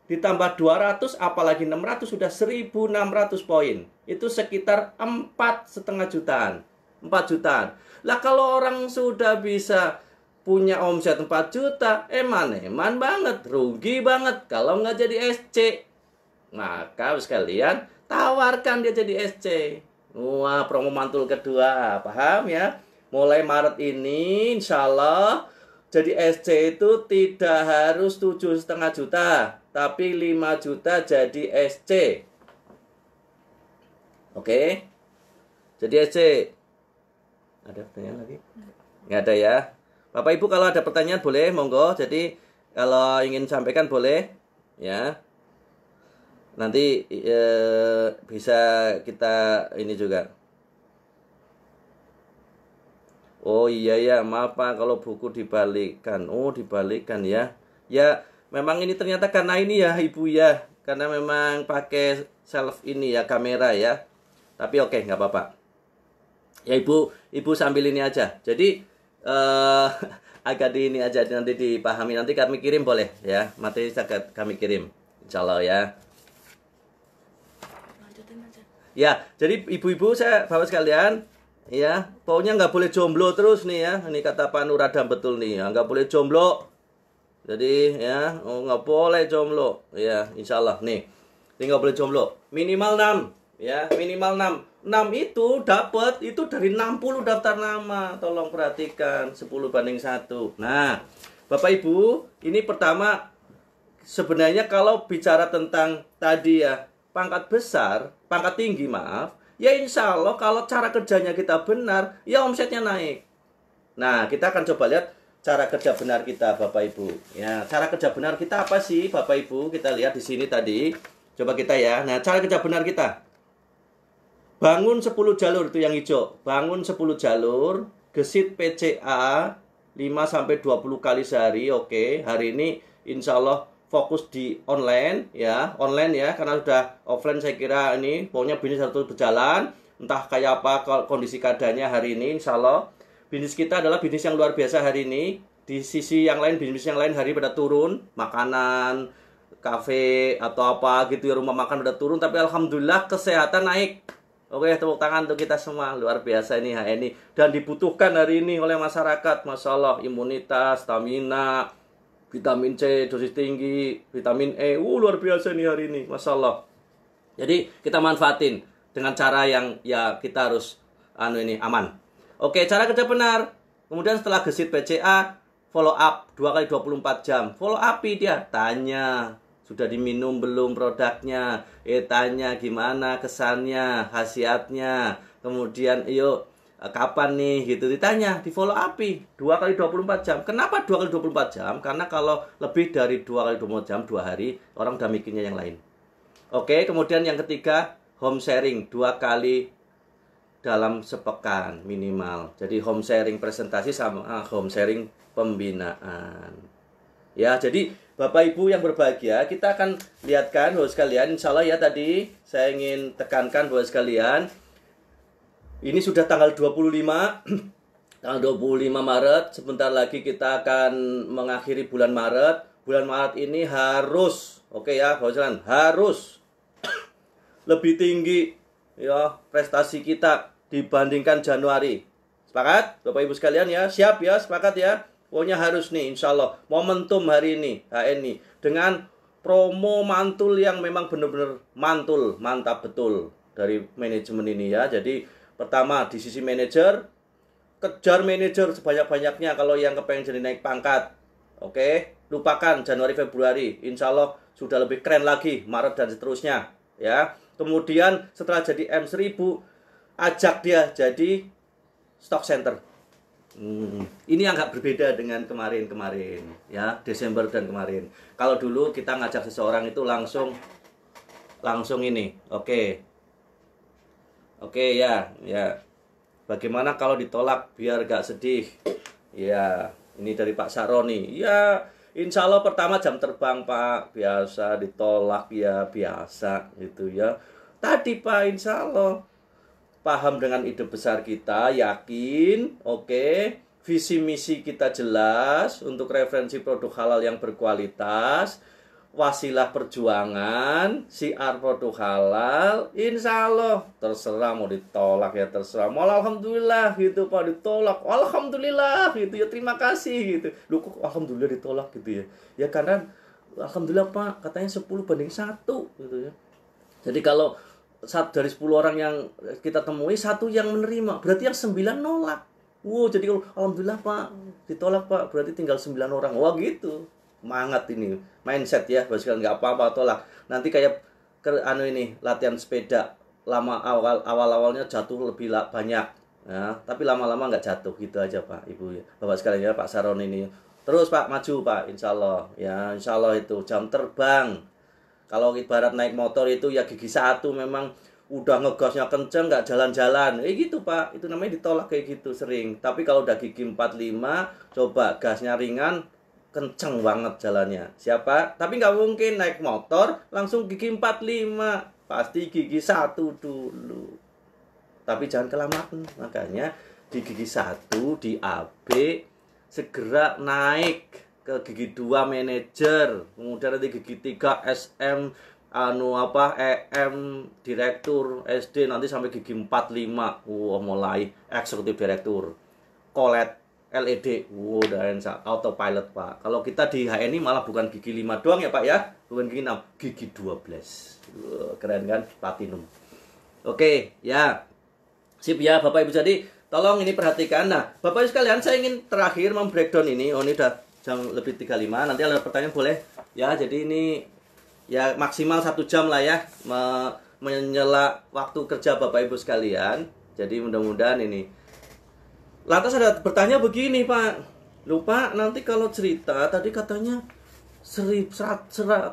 ditambah 200 apalagi 600 sudah 1600 poin. Itu sekitar 4,5 jutaan. 4 jutaan. Lah kalau orang sudah bisa punya omset 4 juta, eman banget, rugi banget kalau nggak jadi SC. Maka sekalian tawarkan dia jadi SC. Wah, promo mantul kedua, paham ya? Mulai Maret ini, insya Allah jadi SC itu tidak harus 7,5 juta, tapi 5 juta jadi SC. Oke? Jadi SC. Ada pertanyaan lagi? Nggak ada ya? Bapak Ibu kalau ada pertanyaan boleh, monggo. Jadi kalau ingin sampaikan boleh, ya. Nanti bisa kita ini juga. Oh iya ya, maaf Pak kalau buku dibalikkan. Oh dibalikkan ya. Ya memang ini ternyata karena ini ya Ibu ya. Karena memang pakai self ini ya, kamera ya. Tapi oke, nggak apa-apa. Ya Ibu sambil ini aja. Jadi agak di ini aja nanti dipahami, nanti kami kirim boleh ya, materi kami kirim insyaallah ya. Ya jadi ibu-ibu saya bapak sekalian ya, pokoknya nggak boleh jomblo terus nih ya, ini kata Pak Nuradam betul nih ya, nggak boleh jomblo. Jadi ya nggak boleh jomblo ya, insyaallah nih ini nggak boleh jomblo, minimal 6 ya, minimal 6 itu dapat itu dari 60 daftar nama. Tolong perhatikan 10 banding 1. Nah, Bapak Ibu, ini pertama sebenarnya kalau bicara tentang tadi ya, pangkat besar, pangkat tinggi maaf, ya insya Allah kalau cara kerjanya kita benar, ya omsetnya naik. Nah, kita akan coba lihat cara kerja benar kita Bapak Ibu. Ya, cara kerja benar kita apa sih Bapak Ibu? Kita lihat di sini tadi. Coba kita ya. Nah, cara kerja benar kita. Bangun 10 jalur itu yang hijau. Bangun 10 jalur, gesit PCA 5-20 kali sehari. Oke, hari ini insya Allah fokus di online ya. Online ya, karena sudah offline saya kira ini pokoknya bisnis harus berjalan. Entah kayak apa kondisi keadaannya hari ini, insya Allah. Bisnis kita adalah bisnis yang luar biasa hari ini. Di sisi yang lain, bisnis yang lain hari pada turun. Makanan, kafe atau apa gitu ya, rumah makan udah turun. Tapi alhamdulillah kesehatan naik. Oke, tepuk tangan untuk kita semua. Luar biasa ini HNI. Dan dibutuhkan hari ini oleh masyarakat. Masya Allah, imunitas, stamina, vitamin C, dosis tinggi, vitamin E. Luar biasa nih hari ini. Masya Allah. Jadi, kita manfaatin dengan cara yang ya kita harus aman. Oke, cara kerja benar. Kemudian setelah gesit PCA, follow up 2 kali 24 jam. Follow up dia, tanya. Sudah diminum belum produknya? Tanya gimana kesannya, khasiatnya. Kemudian, kapan nih gitu ditanya, di follow up 2 kali 24 jam. Kenapa 2 kali 24 jam? Karena kalau lebih dari 2 kali 24 jam, 2 hari, orang udah mikirnya yang lain. Oke, kemudian yang ketiga, home sharing 2 kali dalam sepekan minimal. Jadi home sharing presentasi sama home sharing pembinaan. Ya, jadi Bapak Ibu yang berbahagia, kita akan lihatkan Bapak sekalian, insya Allah ya tadi saya ingin tekankan Bapak sekalian, ini sudah tanggal 25 tanggal 25 Maret, sebentar lagi kita akan mengakhiri bulan Maret. Bulan Maret ini harus, oke ya Bapak sekalian, harus lebih tinggi ya prestasi kita dibandingkan Januari. Sepakat Bapak Ibu sekalian ya? Siap ya? Sepakat ya? Pokoknya harus nih, insya Allah. Momentum hari ini, HNI. Dengan promo mantul yang memang benar-benar mantul, mantap betul dari manajemen ini ya. Jadi, pertama di sisi manajer, kejar manajer sebanyak-banyaknya kalau yang kepengen jadi naik pangkat. Oke, lupakan Januari, Februari. Insya Allah sudah lebih keren lagi, Maret dan seterusnya. Ya. Kemudian setelah jadi M1000, ajak dia jadi stock center. Ini agak berbeda dengan kemarin-kemarin ya, Desember dan kemarin. Kalau dulu kita ngajak seseorang itu langsung ini. Oke ya. Bagaimana kalau ditolak biar gak sedih? Ya, ini dari Pak Saroni. Ya, insya Allah pertama jam terbang Pak, biasa ditolak ya biasa gitu ya. Tadi Pak, insya Allah paham dengan ide besar kita, yakin, oke. Visi misi kita jelas untuk referensi produk halal yang berkualitas, wasilah perjuangan, siar produk halal, insya Allah terserah mau ditolak ya terserah. Mau alhamdulillah gitu Pak ditolak, alhamdulillah gitu ya terima kasih gitu. Lu kok alhamdulillah ditolak gitu ya? Ya karena alhamdulillah Pak katanya 10/1 gitu ya. Jadi kalau dari 10 orang yang kita temui, 1 yang menerima, berarti yang 9 nolak. Jadi kalau alhamdulillah Pak ditolak Pak, berarti tinggal 9 orang. Wah gitu. Semangat ini, mindset ya, sekalian nggak apa-apa tolak. Nanti kayak latihan sepeda, awalnya jatuh lebih banyak. Ya, tapi lama-lama nggak jatuh gitu aja Pak, Ibu ya. Bapak sekalian ya, Pak Saron ini. Terus Pak maju Pak, insya Allah. Ya, insya Allah itu jam terbang. Kalau ibarat naik motor itu ya gigi 1 memang udah ngegasnya kenceng nggak jalan-jalan. Gitu Pak, itu namanya ditolak kayak gitu sering. Tapi kalau udah gigi 45, coba gasnya ringan, kenceng banget jalannya. Siapa? Tapi nggak mungkin naik motor langsung gigi 45. Pasti gigi 1 dulu. Tapi jangan kelamaan. Makanya di gigi 1, di AB, segera naik ke gigi 2 manajer, kemudian nanti gigi 3 SM EM direktur, SD nanti sampai gigi 45. Mulai eksekutif direktur, kolet LED, udah autopilot Pak. Kalau kita di HNI malah bukan gigi 5 doang ya Pak ya, bukan gigi 6, gigi 12. Keren kan, platinum. Oke ya, sip ya Bapak Ibu. Jadi tolong ini perhatikan. Nah Bapak Ibu sekalian, saya ingin terakhir membreakdown ini. Ini udah jam lebih 35, nanti ada pertanyaan boleh ya. Jadi ini ya maksimal 1 jam lah ya menyela waktu kerja Bapak Ibu sekalian. Jadi mudah-mudahan ini. Lantas ada bertanya begini Pak, lupa nanti kalau cerita tadi katanya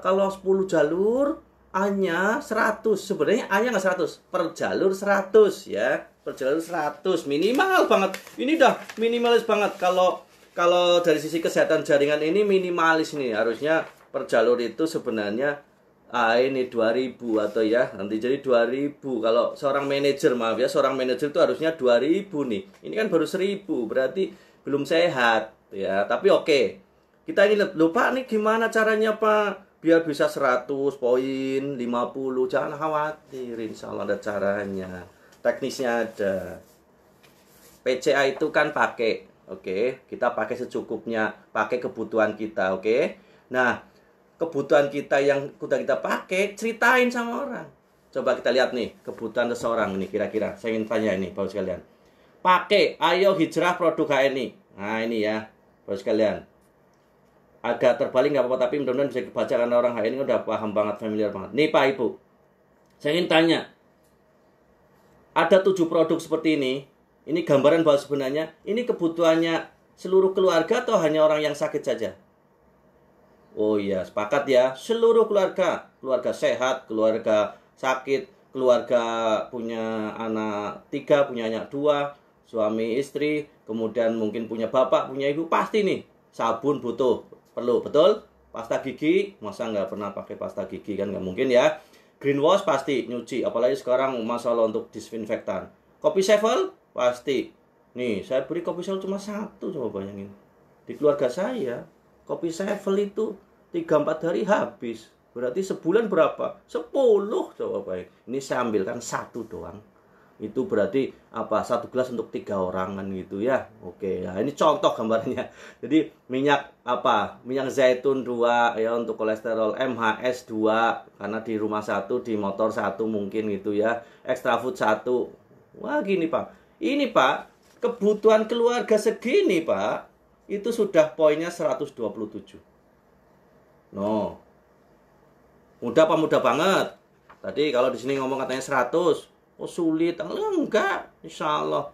kalau 10 jalur A-nya 100, sebenarnya A-nya nggak 100, per jalur 100 ya, per jalur 100 minimal banget. Ini udah minimalis banget. Kalau dari sisi kesehatan jaringan ini minimalis nih, harusnya per jalur itu sebenarnya ini 2000 atau ya nanti jadi 2000. Kalau seorang manajer, maaf ya, seorang manajer itu harusnya 2000 nih. Ini kan baru 1000, berarti belum sehat ya. Tapi oke. Kita ini lupa nih gimana caranya Pak biar bisa 100 poin, 50. Jangan khawatir, insya Allah ada caranya. teknisnya ada. PCA itu kan pakai, oke, kita pakai secukupnya, pakai kebutuhan kita, oke. Nah, kebutuhan kita yang udah kita pakai, ceritain sama orang. Coba kita lihat nih, kebutuhan seseorang ini kira-kira. Saya ingin tanya ini, Bapak sekalian. Pakai, ayo hijrah produk HNI. Nah, ini ya, Bapak sekalian. Agak terbalik nggak apa-apa, tapi mudah-mudahan bisa dibaca karena orang HNI udah paham banget, familiar banget. Nih Pak Ibu, saya ingin tanya. Ada 7 produk seperti ini. Ini gambaran bahwa sebenarnya ini kebutuhannya seluruh keluarga atau hanya orang yang sakit saja? Oh iya, sepakat ya. Seluruh keluarga. Keluarga sehat, keluarga sakit, keluarga punya anak 3, punya anak 2, suami istri, kemudian mungkin punya bapak, punya ibu. Pasti nih, sabun butuh, perlu, betul? Pasta gigi, masa nggak pernah pakai pasta gigi kan? Nggak mungkin ya. Green wash pasti, nyuci. Apalagi sekarang masalah untuk disinfektan. Kopi sevel? Pasti. Nih, saya beri kopi sevel cuma 1, coba bayangin. Di keluarga saya, kopi sevel itu 3-4 hari habis. Berarti sebulan berapa? 10, coba baik. Ini saya ambilkan 1 doang. Itu berarti apa? 1 gelas untuk 3 orang kan gitu ya. Oke, nah ini contoh gambarnya. Jadi minyak apa? Minyak zaitun 2 ya untuk kolesterol, MHS 2 karena di rumah 1, di motor 1 mungkin gitu ya. Extra food 1. Wah, gini Pak. Ini Pak, kebutuhan keluarga segini Pak, itu sudah poinnya 127. No. Mudah apa mudah banget? Tadi kalau di sini ngomong katanya 100. Oh sulit. Enggak, insya Allah.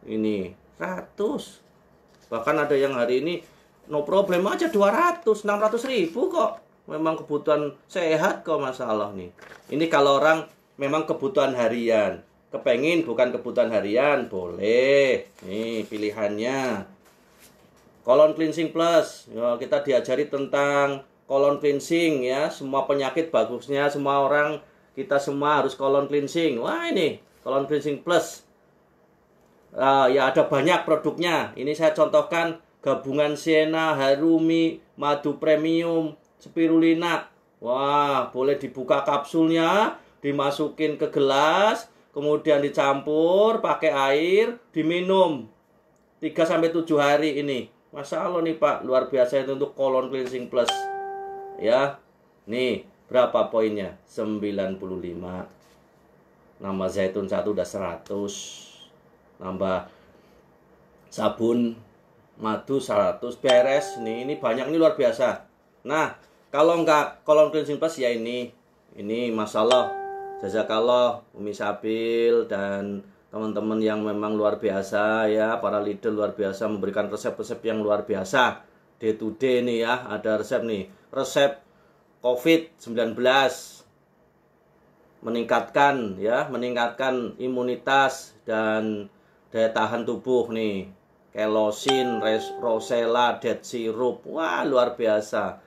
Ini 100. Bahkan ada yang hari ini no problem aja 200, 600 ribu kok. Memang kebutuhan sehat kok masalah nih. Ini kalau orang memang kebutuhan harian. Kepengin bukan kebutuhan harian, boleh. Nih pilihannya. Colon Cleansing Plus. Ya, kita diajari tentang colon cleansing ya. Semua penyakit bagusnya semua orang, kita semua harus colon cleansing. Wah ini colon cleansing plus. Ya ada banyak produknya. Ini saya contohkan gabungan sienna, harumi, madu premium, spirulina. Wah boleh dibuka kapsulnya, dimasukin ke gelas, kemudian dicampur pakai air, diminum 3-7 hari ini. Masya Allah nih Pak, luar biasa itu untuk colon cleansing plus. Ya, nih berapa poinnya? 95. Nambah zaitun 1 udah 100. Nambah sabun madu 100, beres. Ini banyak, ini luar biasa. Nah, kalau enggak colon cleansing plus ya ini masalah. Jazakallah Umi Sabil dan teman-teman yang memang luar biasa ya, para leader luar biasa memberikan resep-resep yang luar biasa. Day to day nih ya, ada resep nih. Resep COVID-19 meningkatkan imunitas dan daya tahan tubuh nih. Kelosin, Rosella, Dead Syrup. Wah, luar biasa.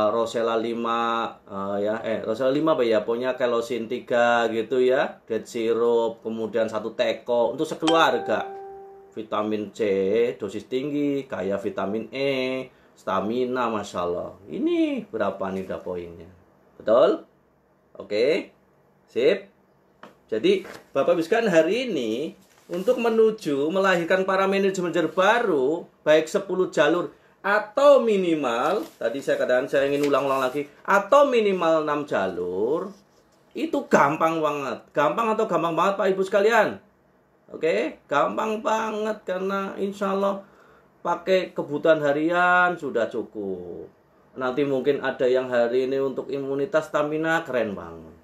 Rosella 5 Rosella 5 apa ya, pokoknya Kelosin 3 gitu ya. Dead Syrup, kemudian 1 teko untuk sekeluarga. Vitamin C dosis tinggi, kaya vitamin E, stamina, Masya Allah. Ini berapa nih udah poinnya? Betul? Oke, sip. Jadi Bapak Ibu sekalian, hari ini untuk menuju melahirkan para manajer baru, baik 10 jalur atau minimal, tadi saya katakan saya ingin ulang-ulang lagi, atau minimal 6 jalur, itu gampang banget. Gampang atau gampang banget Pak Ibu sekalian? Oke, gampang banget karena insya Allah pakai kebutuhan harian sudah cukup. Nanti mungkin ada yang hari ini untuk imunitas, stamina, keren banget.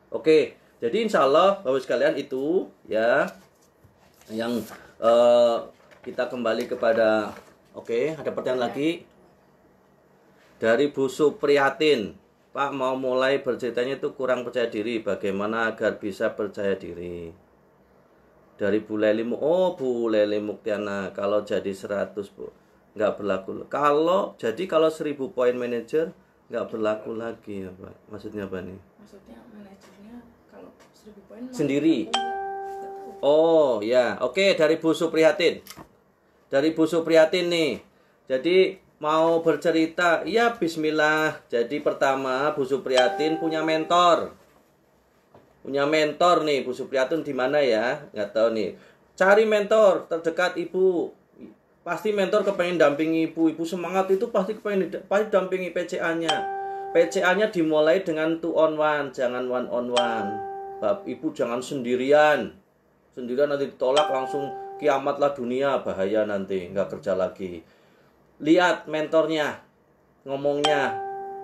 Oke, jadi insya Allah Bapak sekalian itu ya yang kita kembali kepada. Oke, ada pertanyaan lagi dari Bu Supriyatin. Pak, mau mulai berceritanya itu kurang percaya diri, bagaimana agar bisa percaya diri? Dari Bu Leli, Bu Leli Muktiana, kalau jadi 100 Bu nggak berlaku. Kalau 1000 poin manajer nggak berlaku lagi ya Pak. Maksudnya apa nih? Maksudnya manajernya kalau 1000 poin sendiri. Oh ya, oke, dari Bu Supriyatin. Dari Bu Supriyatin nih. Jadi mau bercerita, ya bismillah. Jadi pertama Bu Supriyatin punya mentor. punya mentor nih, Bu Supriyatun di mana ya? Nggak tahu nih. Cari mentor terdekat ibu. Pasti mentor kepengen dampingi ibu. Ibu semangat itu pasti pasti dampingi PCA-nya. PCA-nya dimulai dengan 2 on 1, jangan 1 on 1. Ibu jangan sendirian. Sendirian nanti ditolak langsung kiamatlah dunia, bahaya nanti, nggak kerja lagi. Lihat mentornya, ngomongnya.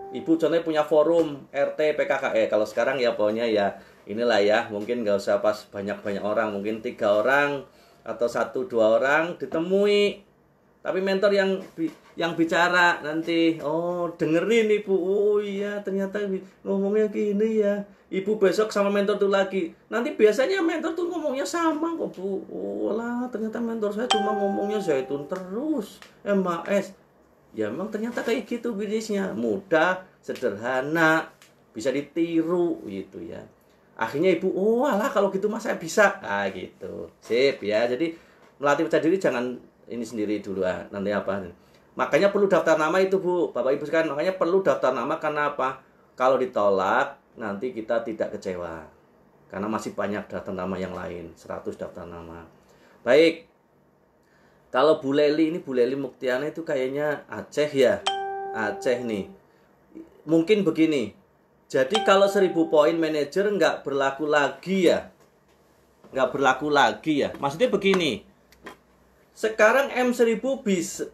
Ibu contohnya punya forum RT PKK. Kalau sekarang ya pokoknya ya inilah ya, mungkin nggak usah pas banyak-banyak orang, mungkin 3 orang atau 1-2 orang ditemui. Tapi mentor yang bicara nanti, oh dengerin ibu, oh iya ternyata ngomongnya gini ya. Ibu besok sama mentor tuh lagi. Nanti biasanya mentor tuh ngomongnya sama kok bu. Oh lah ternyata mentor saya cuma ngomongnya zaitun terus. MAS. Ya emang ternyata kayak gitu bisnisnya. Mudah, sederhana, bisa ditiru gitu ya. Akhirnya ibu, oh alah kalau gitu mas saya bisa. Ah gitu. Sip ya. Jadi melatih percaya diri jangan ini sendiri dulu nanti apa. Makanya perlu daftar nama itu bu. Bapak ibu sekalian, makanya perlu daftar nama karena apa? Kalau ditolak nanti kita tidak kecewa. Karena masih banyak daftar nama yang lain. 100 daftar nama. Baik. Kalau Bu Leli, ini Bu Leli Muktiana itu kayaknya Aceh ya. Aceh nih. Mungkin begini. Jadi kalau 1000 poin manajer nggak berlaku lagi ya. Nggak berlaku lagi ya. Maksudnya begini. Sekarang M1000 bisa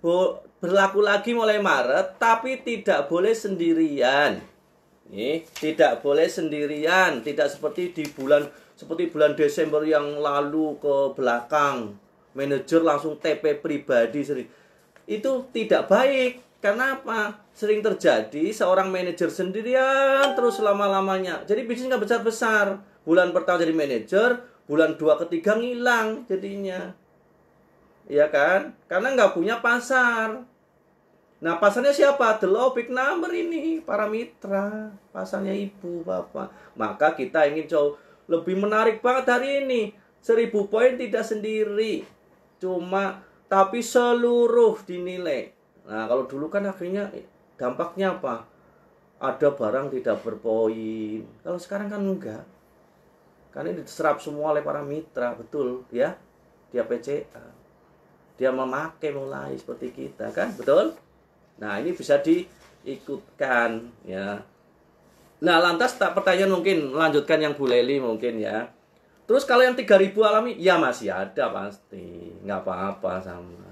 berlaku lagi mulai Maret. Tapi tidak boleh sendirian. Nih, tidak boleh sendirian. Tidak seperti bulan Desember yang lalu ke belakang. Manajer langsung TP pribadi sendiri. Itu tidak baik. Karena apa? Sering terjadi seorang manajer sendirian terus selama-lamanya. Jadi bisnis nggak besar-besar. Bulan pertama jadi manajer, bulan 2 ketiga ngilang jadinya. Iya kan? Karena nggak punya pasar. Nah pasarnya siapa? The Law Big Number ini. Para mitra. Pasarnya ibu, bapak. Maka kita ingin coba lebih menarik banget hari ini. 1000 poin tidak sendiri. Tapi seluruh dinilai. Nah kalau dulu kan akhirnya dampaknya apa? Ada barang tidak berpoin. Kalau sekarang kan enggak. Karena ini diserap semua oleh para mitra, betul ya. Dia PCA. Dia memakai mulai seperti kita kan, betul? Nah ini bisa diikutkan ya. Nah lantas pertanyaan mungkin lanjutkan yang Bu Leli mungkin ya. Terus kalau yang 3000 alami, ya masih ada pasti, nggak apa-apa sama.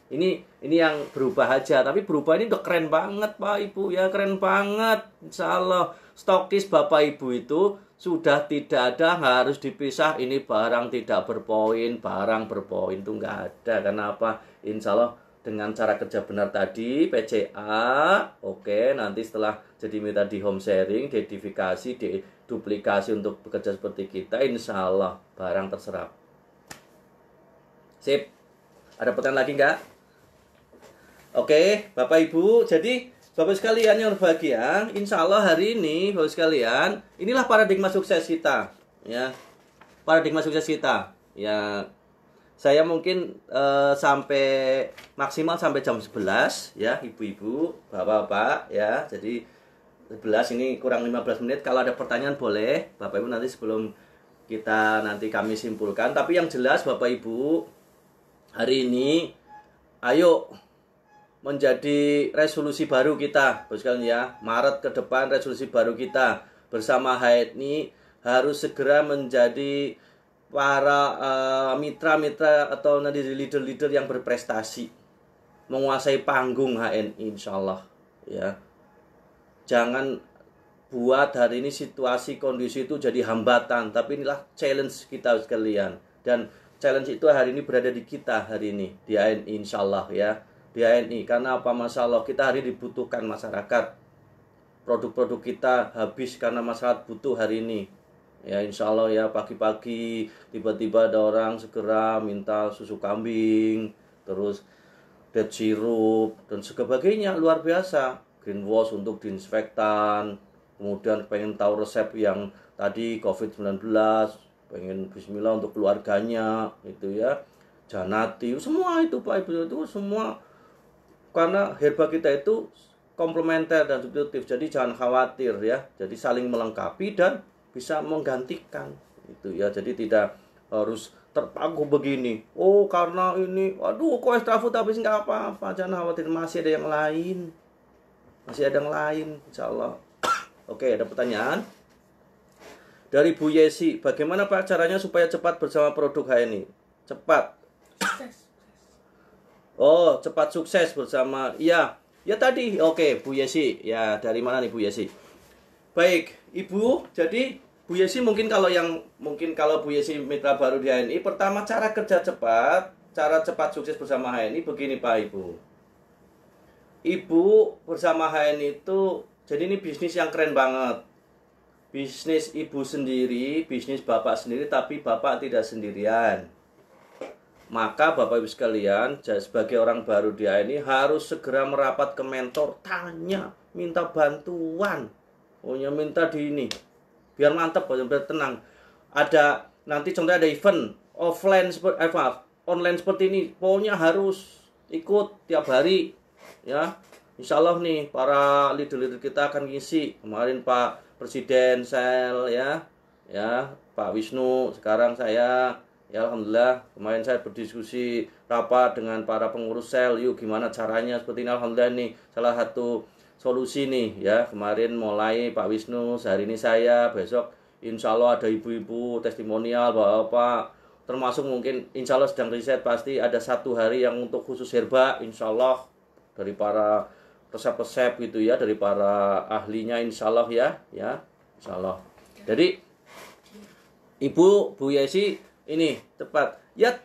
Ini yang berubah aja, tapi berubah ini udah keren banget Pak Ibu ya, keren banget. Insya Allah stokis Bapak Ibu itu sudah tidak ada harus dipisah. Ini barang tidak berpoin, barang berpoin itu nggak ada. Karena apa? Insya Allah dengan cara kerja benar tadi, PCA, oke, nanti setelah jadi mitra di home sharing, diedifikasi, duplikasi untuk bekerja seperti kita, insya Allah barang terserap. Sip. Ada pertanyaan lagi nggak? Oke, Bapak Ibu, jadi Bapak sekalian yang berbahagia, insya Allah hari ini Bapak sekalian, inilah paradigma sukses kita, ya, paradigma sukses kita, ya. Saya mungkin sampai maksimal sampai jam 11 ya, ibu-ibu, bapak-bapak ya. Jadi 11 ini kurang 15 menit. Kalau ada pertanyaan boleh Bapak Ibu nanti sebelum kita nanti kami simpulkan. Tapi yang jelas Bapak Ibu, hari ini ayo menjadi resolusi baru kita, bos sekalian ya. Maret ke depan resolusi baru kita bersama HNI harus segera menjadi para mitra-mitra atau nanti leader-leader yang berprestasi, menguasai panggung HNI insya Allah ya. Jangan buat hari ini situasi kondisi itu jadi hambatan, tapi inilah challenge kita sekalian. Dan challenge itu hari ini berada di kita hari ini di HNI insya Allah ya, di HNI. Karena apa? Masya Allah kita hari ini dibutuhkan masyarakat. Produk-produk kita habis karena masyarakat butuh hari ini. Ya insya Allah ya, pagi-pagi tiba-tiba ada orang segera minta susu kambing, terus dead sirup dan sebagainya, luar biasa. Greenwash untuk disinfektan, kemudian pengen tahu resep yang tadi COVID-19, pengen bismillah untuk keluarganya itu ya, Janati, semua itu Pak Ibu, itu semua karena herba kita itu komplementer dan substitutif, jadi jangan khawatir ya, jadi saling melengkapi dan bisa menggantikan itu ya. Jadi tidak harus terpaku begini. Oh karena ini, aduh kok extra food habis nggak apa-apa, jangan khawatir, masih ada yang lain, insya Allah. Oke, ada pertanyaan dari Bu Yesi, bagaimana Pak caranya supaya cepat bersama produk HNI? Cepat. Oh, cepat sukses bersama. Iya, ya tadi. Oke, Bu Yesi. Ya, dari mana nih Bu Yesi? Baik, Ibu. Jadi Bu Yesi mungkin kalau Bu Yesi mitra baru di HNI, pertama cara kerja cepat, cara cepat sukses bersama HNI begini Pak Ibu. Ibu bersama HNI itu, jadi ini bisnis yang keren banget. Bisnis Ibu sendiri, bisnis Bapak sendiri, tapi Bapak tidak sendirian. Maka Bapak Ibu sekalian, sebagai orang baru di HNI harus segera merapat ke mentor, tanya, minta bantuan. Pokoknya minta di ini. Biar mantap, biar tenang. Ada nanti contohnya ada event offline online seperti ini, pokoknya harus ikut tiap hari ya. Insya Allah nih para leader-leader kita akan ngisi. Kemarin Pak Presiden Sel ya Pak Wisnu, sekarang saya ya alhamdulillah. Kemarin saya berdiskusi rapat dengan para pengurus sel, yuk gimana caranya seperti ini. Alhamdulillah nih salah satu solusi nih ya. Kemarin mulai Pak Wisnu, sehari ini saya, besok insya Allah ada ibu-ibu testimonial bapak, termasuk mungkin insya Allah sedang riset, pasti ada satu hari yang untuk khusus herba insya Allah, dari para resep-resep gitu ya, dari para ahlinya insya Allah ya insya Allah. Jadi Ibu Bu Yesi ini tepat ya.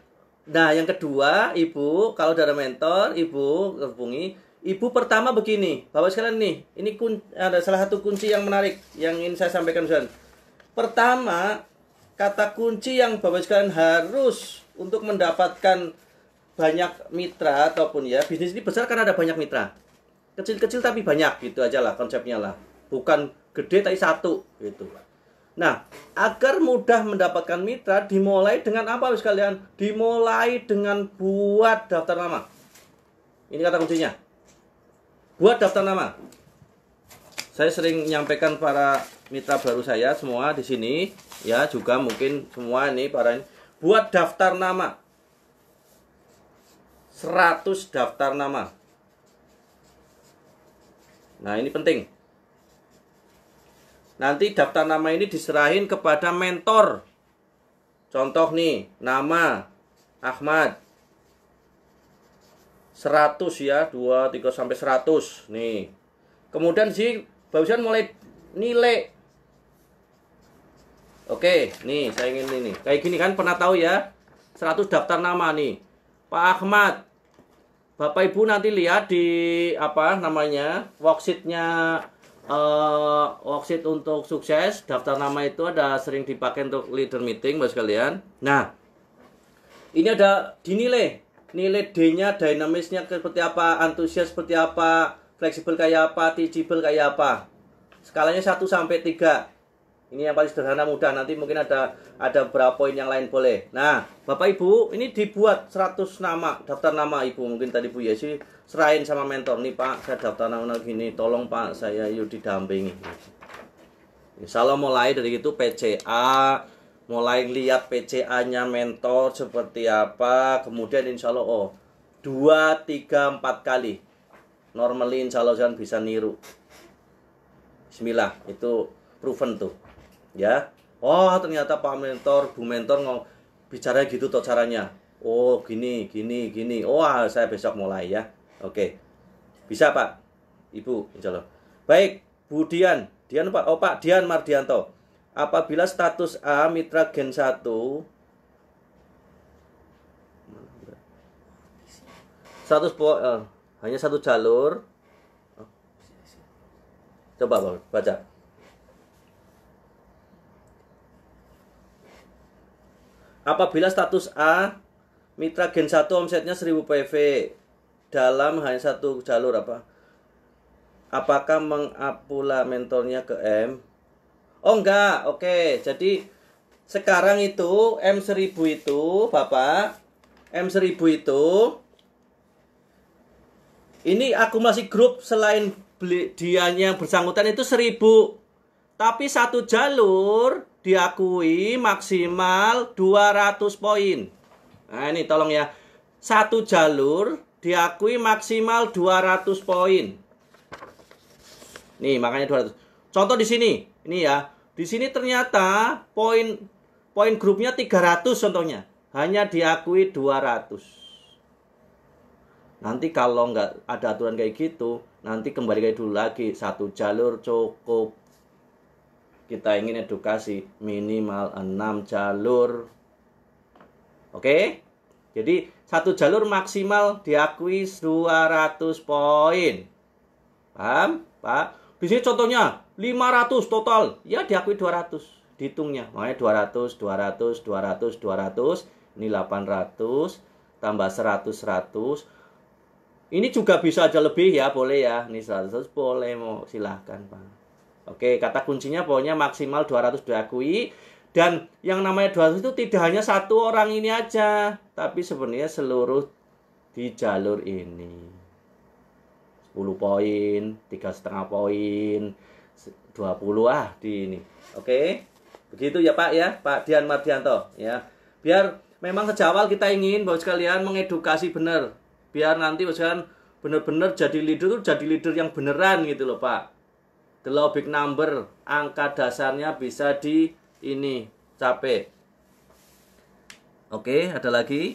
Nah yang kedua Ibu, kalau ada mentor Ibu hubungi. Ibu pertama begini, Bapak sekalian nih, ini ada salah satu kunci yang menarik yang ingin saya sampaikan. Pertama, kata kunci yang Bapak sekalian harus untuk mendapatkan banyak mitra ataupun ya bisnis ini besar karena ada banyak mitra. Kecil-kecil tapi banyak, gitu aja lah konsepnya lah. Bukan gede tapi satu gitu. Nah, agar mudah mendapatkan mitra, dimulai dengan apa Bapak sekalian? Dimulai dengan buat daftar nama. Ini kata kuncinya. Buat daftar nama. Saya sering menyampaikan para mitra baru saya semua di sini ya, juga mungkin semua ini para ini, buat daftar nama. 100 daftar nama. Nah, ini penting. Nanti daftar nama ini diserahin kepada mentor. Contoh nih, nama Ahmad 100 ya, 2, 3 sampai 100 nih. Kemudian sih barusan mulai nilai. Oke, nih saya ingin ini. Kayak gini kan pernah tahu ya. 100 daftar nama nih. Pak Ahmad. Bapak Ibu nanti lihat di apa namanya? Worksheet-nya worksheet untuk sukses, daftar nama itu ada sering dipakai untuk leader meeting Bapak sekalian. Nah, ini ada dinilai. Nilai D-nya, dinamisnya seperti apa, antusias seperti apa, fleksibel kayak apa, teachable kayak apa. Skalanya 1 sampai 3. Ini yang paling sederhana, mudah. Nanti mungkin ada beberapa poin yang lain boleh. Nah, Bapak Ibu, ini dibuat 100 nama, daftar nama Ibu. Mungkin tadi Bu Yesi serahin sama mentor. Nih Pak, saya daftar nama gini, tolong Pak, saya yuk didampingi. Insya Allah mulai dari itu PCA, mulai lihat PCA-nya mentor seperti apa, kemudian insya Allah 2, 3, 4 kali. Normally insya Allah jangan bisa niru. Bismillah, itu proven tuh. Ya. Oh, ternyata Pak mentor, Bu mentor bicara gitu tuh caranya. Oh, gini. Oh, saya besok mulai ya. Oke. Bisa Pak, Ibu, insya Allah. Baik, Bu Dian Pak, Pak Dian Mardianto. Apabila status A mitra Gen 1 hanya satu jalur. Coba baca. Apabila status A mitra Gen 1 omsetnya 1000 PV dalam hanya satu jalur apa? Apakah mengapula mentornya ke M? Oh enggak, oke. Jadi sekarang itu M1000 itu Bapak, M1000 itu ini akumulasi grup selain dianya yang bersangkutan itu 1000. Tapi satu jalur diakui maksimal 200 poin. Nah ini tolong ya. Satu jalur diakui maksimal 200 poin. Nih makanya 200. Contoh di sini. Ini ya. Di sini ternyata poin grupnya 300 contohnya. Hanya diakui 200. Nanti kalau nggak ada aturan kayak gitu, nanti kembali kayak dulu lagi. Satu jalur cukup. Kita ingin edukasi minimal 6 jalur. Oke? Jadi satu jalur maksimal diakui 200 poin. Paham? Pak? Di sini contohnya 500 total. Ya diakui 200. Dihitungnya. Makanya 200, 200, 200, 200. Ini 800. Tambah 100, 100. Ini juga bisa aja lebih ya. Boleh ya. Ini 100 boleh. Mau silahkan Pak. Oke. Kata kuncinya pokoknya maksimal 200 diakui. Dan yang namanya 200 itu tidak hanya satu orang ini aja. Tapi sebenarnya seluruh di jalur ini. 10 poin, 3,5 poin, 20 di ini. Oke. Begitu ya Pak ya, Pak Dian Mardianto ya. Biar memang sejak awal kita ingin bahwa sekalian mengedukasi benar. Biar nanti sekalian benar-benar jadi leader itu jadi leader yang beneran gitu loh Pak. The law big number, angka dasarnya bisa di ini capek. Oke, ada lagi.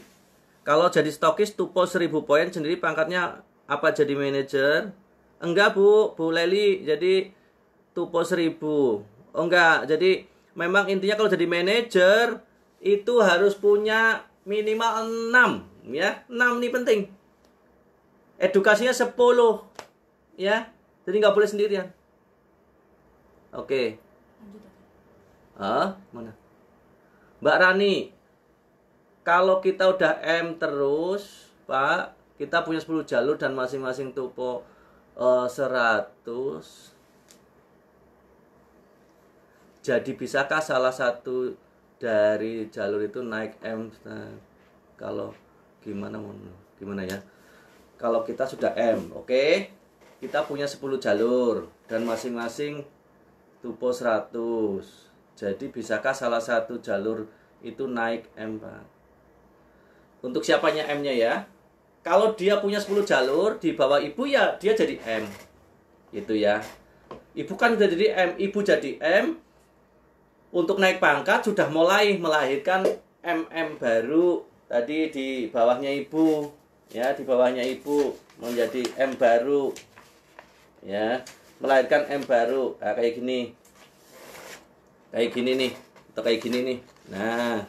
Kalau jadi stokis tupo 1000 poin sendiri pangkatnya apa jadi manajer? Enggak Bu Leli, jadi tupo 1000. Oh enggak, jadi memang intinya kalau jadi manajer itu harus punya minimal 6 ya. 6 ini penting. Edukasinya 10 ya. Jadi nggak boleh sendirian. Oke. Mana? Mbak Rani, kalau kita udah M terus, Pak, kita punya 10 jalur dan masing-masing tupo 100. Jadi bisakah salah satu dari jalur itu naik M? Kalau gimana ya? Kalau kita sudah M, oke? Kita punya 10 jalur dan masing-masing tupo 100. Jadi bisakah salah satu jalur itu naik M, Pak? Untuk siapanya M-nya ya? Kalau dia punya 10 jalur di bawah ibu ya dia jadi M. Itu ya. Ibu kan udah jadi M, ibu jadi M. Untuk naik pangkat sudah mulai melahirkan MM baru. Tadi di bawahnya ibu, ya, di bawahnya ibu menjadi M baru. Ya, melahirkan M baru. Nah, kayak gini. Kayak gini nih, atau kayak gini nih. Nah,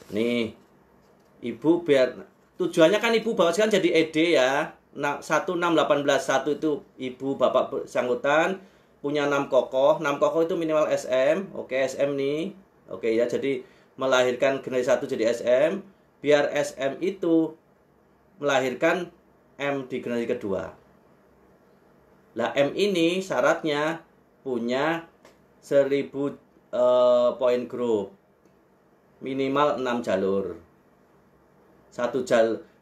nih, ibu biar tujuannya kan ibu bawa sekarang jadi ED ya. Nah, 16881 itu ibu bapak bersangkutan punya 6 kokoh. 6 kokoh itu minimal SM. Oke, SM nih. Oke ya, jadi melahirkan generasi 1 jadi SM. Biar SM itu melahirkan M di generasi kedua. Lah M ini syaratnya punya 1000 poin grup, minimal 6 jalur.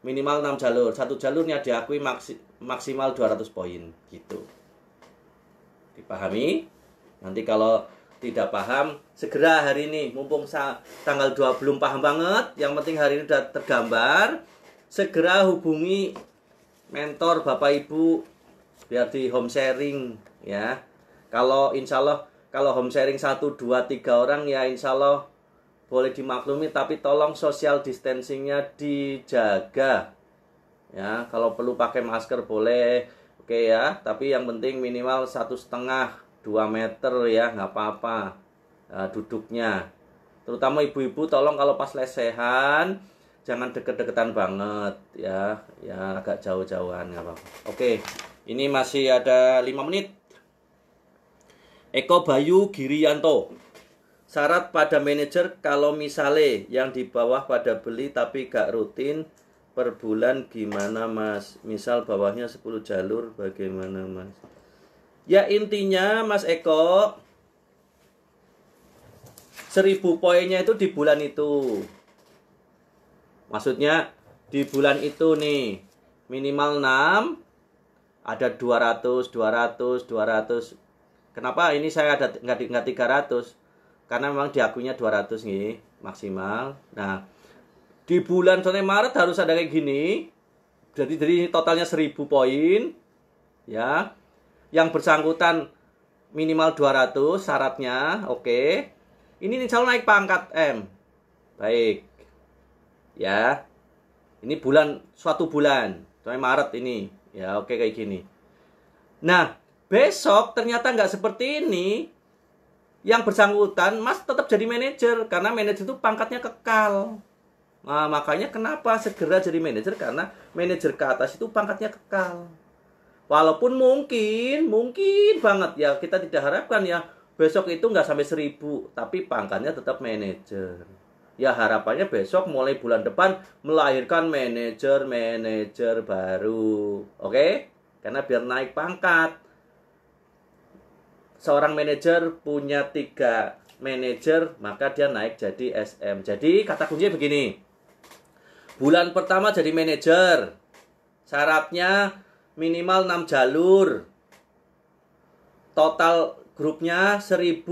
Minimal 6 jalur. Satu jalurnya diakui maksimal 200 poin gitu. Dipahami? Nanti kalau tidak paham, segera hari ini, mumpung tanggal 2 belum paham banget, yang penting hari ini sudah tergambar, segera hubungi mentor Bapak Ibu biar di home sharing ya. Kalau insya Allah kalau home sharing 1, 2, 3 orang ya insya Allah boleh dimaklumi, tapi tolong social distancingnya dijaga ya. Kalau perlu pakai masker boleh, oke ya, tapi yang penting minimal 1,5 2 meter ya, nggak apa-apa. Nah, duduknya terutama ibu-ibu tolong kalau pas lesehan jangan deket-deketan banget ya, ya agak jauh-jauhan nggak apa-apa. Oke, ini masih ada 5 menit. Eko Bayu Girianto, syarat pada manajer kalau misalnya yang di bawah pada beli tapi gak rutin per bulan gimana Mas? Misal bawahnya 10 jalur bagaimana Mas? Ya intinya Mas Eko, 1000 poinnya itu di bulan itu. Maksudnya di bulan itu nih minimal 6, ada 200, 200, 200. Kenapa ini saya ada nggak 300? Karena memang diakuinya 200 nih maksimal. Nah, di bulan contohnya Maret harus ada kayak gini. Jadi totalnya 1000 poin. Ya. Yang bersangkutan minimal 200 syaratnya. Oke. Ini insya Allah naik pangkat M. Baik. Ya. Ini suatu bulan. Contohnya Maret ini. Ya, oke kayak gini. Nah, besok ternyata nggak seperti ini. Yang bersangkutan, Mas tetap jadi manajer. Karena manajer itu pangkatnya kekal. Nah, makanya kenapa segera jadi manajer? Karena manajer ke atas itu pangkatnya kekal. Walaupun mungkin banget ya, kita tidak harapkan ya besok itu nggak sampai 1000. Tapi pangkatnya tetap manajer. Ya harapannya besok mulai bulan depan melahirkan manajer baru. Oke? Karena biar naik pangkat. Seorang manajer punya 3 manajer, maka dia naik jadi SM. Jadi kata kuncinya begini. Bulan pertama jadi manajer. Syaratnya minimal 6 jalur. Total grupnya 1000.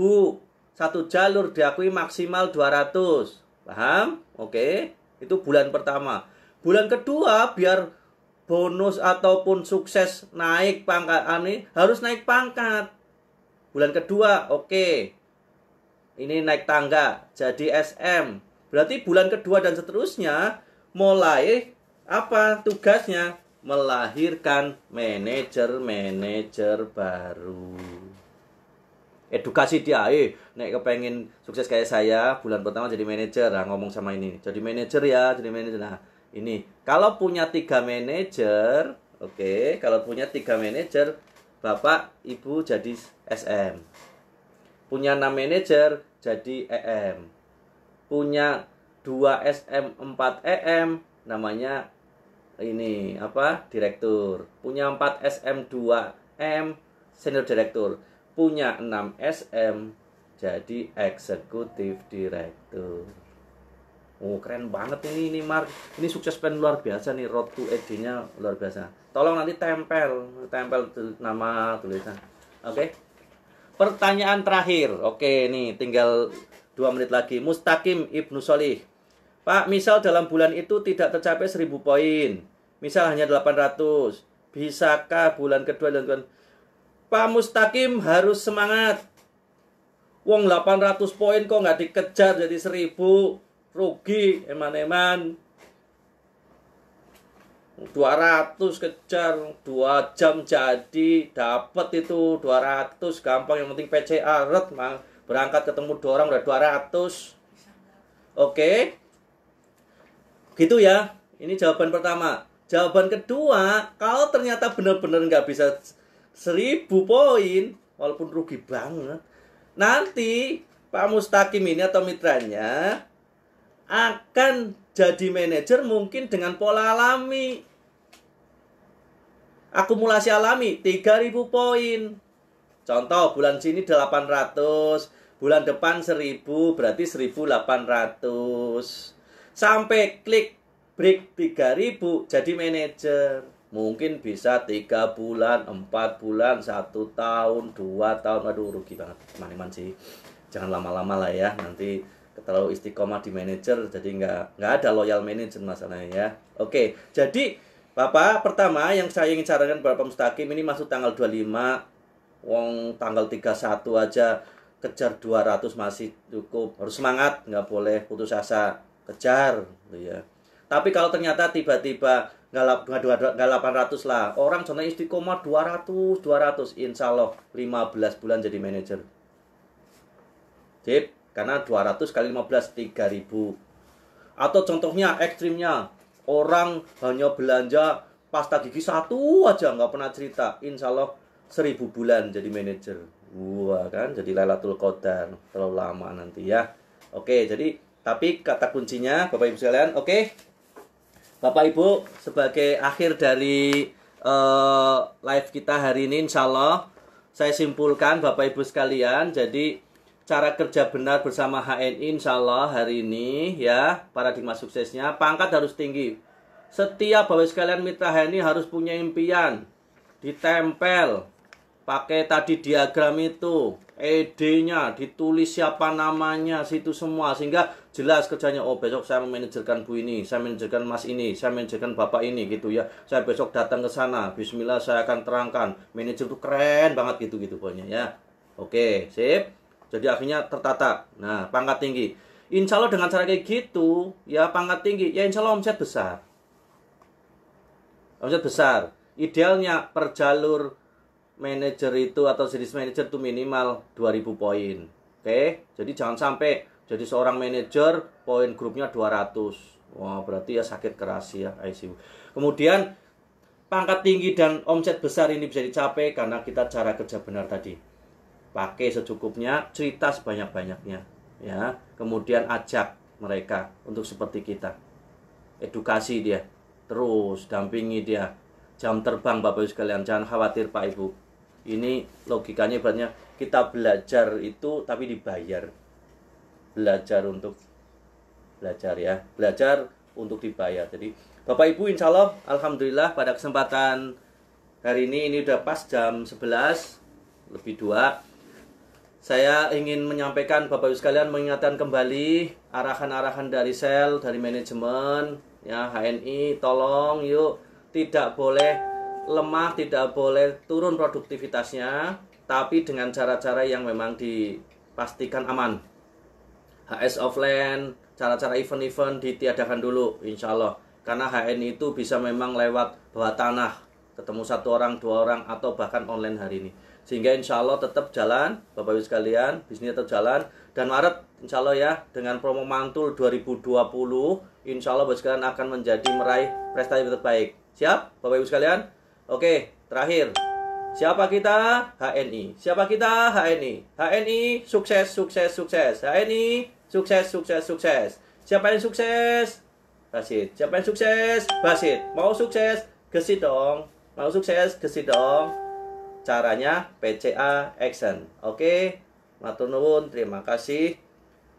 Satu jalur diakui maksimal 200. Paham? Oke. Itu bulan pertama. Bulan kedua biar bonus ataupun sukses naik pangkat harus naik pangkat. Bulan kedua, oke. Ini naik tangga jadi SM. Berarti bulan kedua dan seterusnya mulai apa tugasnya? Melahirkan manajer baru. Edukasi dia, nek kepengen sukses kayak saya, bulan pertama jadi manajer, nah, ngomong sama ini, jadi manajer ya, jadi manajer. Nah, ini kalau punya 3 manajer, oke, kalau punya 3 manajer, Bapak Ibu jadi SM. Punya 6 manajer jadi EM. Punya 2 SM 4 EM namanya ini apa? Direktur. Punya 4 SM 2 M senior direktur. Punya 6 SM jadi eksekutif direktur. Oh, keren banget ini Mark. Ini sukses plan luar biasa nih, road to ED-nya luar biasa. Tolong nanti tempel nama tulisan. Oke. Pertanyaan terakhir. Oke, nih tinggal 2 menit lagi. Mustaqim Ibnu Solih. Pak, misal dalam bulan itu tidak tercapai 1000 poin. Misal hanya 800. Bisakah bulan kedua dan bulan Pak Mustaqim harus semangat. Wong 800 poin kok nggak dikejar jadi 1000. Rugi, eman-eman. 200 kejar, 2 jam jadi, dapat itu 200, gampang, yang penting PCA, berangkat ketemu 2 orang udah 200. Oke. Gitu ya. Ini jawaban pertama. Jawaban kedua, kalau ternyata benar-benar nggak bisa 1000 poin, walaupun rugi banget, nanti Pak Mustaqim ini atau mitranya akan jadi manajer mungkin dengan pola alami. Akumulasi alami 3000 poin. Contoh bulan sini 800, bulan depan 1000, berarti 1800. Sampai klik break 3000 jadi manajer. Mungkin bisa 3 bulan, 4 bulan, 1 tahun, 2 tahun. Aduh, rugi banget teman-teman sih. Jangan lama-lama lah ya, nanti terlalu istiqomah di manajer, jadi nggak ada loyal manajer masalahnya ya. Oke, jadi Bapak, pertama yang saya ingin sarankan Bapak Mustaqim ini masuk tanggal 25, wong tanggal 31 aja kejar 200 masih cukup. Harus semangat, nggak boleh putus asa, kejar gitu ya. Tapi kalau ternyata tiba-tiba nggak 800 lah, orang contohnya istiqomah 200, insya Allah 15 bulan jadi manajer. Sip. Karena 200 kali 15 3000. Atau contohnya ekstrimnya, orang hanya belanja pasta gigi 1 aja, nggak pernah cerita, insya Allah 1000 bulan jadi manajer. Wah kan, jadi Lailatul Qadar. Terlalu lama nanti ya. Oke, jadi tapi kata kuncinya Bapak Ibu sekalian, oke. Bapak Ibu, sebagai akhir dari live kita hari ini, insya Allah saya simpulkan Bapak Ibu sekalian, jadi cara kerja benar bersama HNI insya Allah hari ini ya, paradigma suksesnya, pangkat harus tinggi. Setiap Bapak sekalian mitra HNI harus punya impian, ditempel. pakai tadi diagram itu, ED-nya, ditulis siapa namanya, situ semua, sehingga jelas kerjanya. Oh, besok saya memanajerkan Bu ini, saya manajerkan Mas ini, saya manajerkan Bapak ini gitu ya. Saya besok datang ke sana, bismillah saya akan terangkan. Manajer itu keren banget gitu-gitu pokoknya ya. Oke, sip. Jadi akhirnya tertata. Nah, pangkat tinggi. Insya Allah dengan cara kayak gitu, ya pangkat tinggi, ya insya Allah omset besar. Omset besar. Idealnya per jalur manajer itu atau jenis manajer itu minimal 2000 poin. Oke, jadi jangan sampai jadi seorang manajer poin grupnya 200. Wah, berarti ya sakit keras ya ICU. Kemudian pangkat tinggi dan omset besar ini bisa dicapai karena kita cara kerja benar tadi. Pakai secukupnya, cerita sebanyak-banyaknya ya. Kemudian ajak mereka untuk seperti kita. Edukasi dia. Terus dampingi dia. Jam terbang Bapak Ibu sekalian, jangan khawatir Pak Ibu. Ini logikanya ibaratnya kita belajar itu tapi dibayar. Belajar untuk belajar ya. Belajar untuk dibayar. Jadi Bapak Ibu insya Allah alhamdulillah pada kesempatan hari ini udah pas jam 11 lebih 2. Saya ingin menyampaikan Bapak Ibu sekalian, mengingatkan kembali arahan-arahan dari sel, dari manajemen ya, HNI, tolong yuk tidak boleh lemah, tidak boleh turun produktivitasnya, tapi dengan cara-cara yang memang dipastikan aman. HS offline, cara-cara event-event ditiadakan dulu insya Allah. Karena HNI itu bisa memang lewat bawah tanah, ketemu 1 orang, 2 orang, atau bahkan online hari ini. Sehingga insya Allah tetap jalan, Bapak Ibu sekalian, bisnisnya tetap jalan. Dan Maret insya Allah ya, dengan promo mantul 2020, insya Allah Bapak Ibu sekalian akan menjadi meraih prestasi terbaik. Siap Bapak Ibu sekalian? Oke, terakhir. Siapa kita? HNI. Siapa kita? HNI. HNI, sukses, sukses, sukses. HNI, sukses, sukses, sukses. Siapa yang sukses? Basit. Siapa yang sukses? Basit. Mau sukses? Gesit dong. Mau sukses? Gesit dong. Caranya PCA Action. Oke. Matur nuwun, terima kasih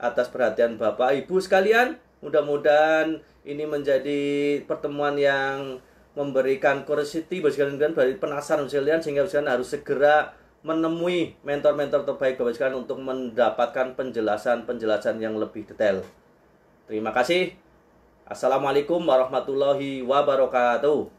atas perhatian Bapak Ibu sekalian. Mudah-mudahan ini menjadi pertemuan yang memberikan curiosity bagi kalian, bagi penasaran bagi kalian, sehingga kalian harus segera menemui mentor-mentor terbaik Bapak sekalian untuk mendapatkan penjelasan-penjelasan yang lebih detail. Terima kasih. Assalamualaikum warahmatullahi wabarakatuh.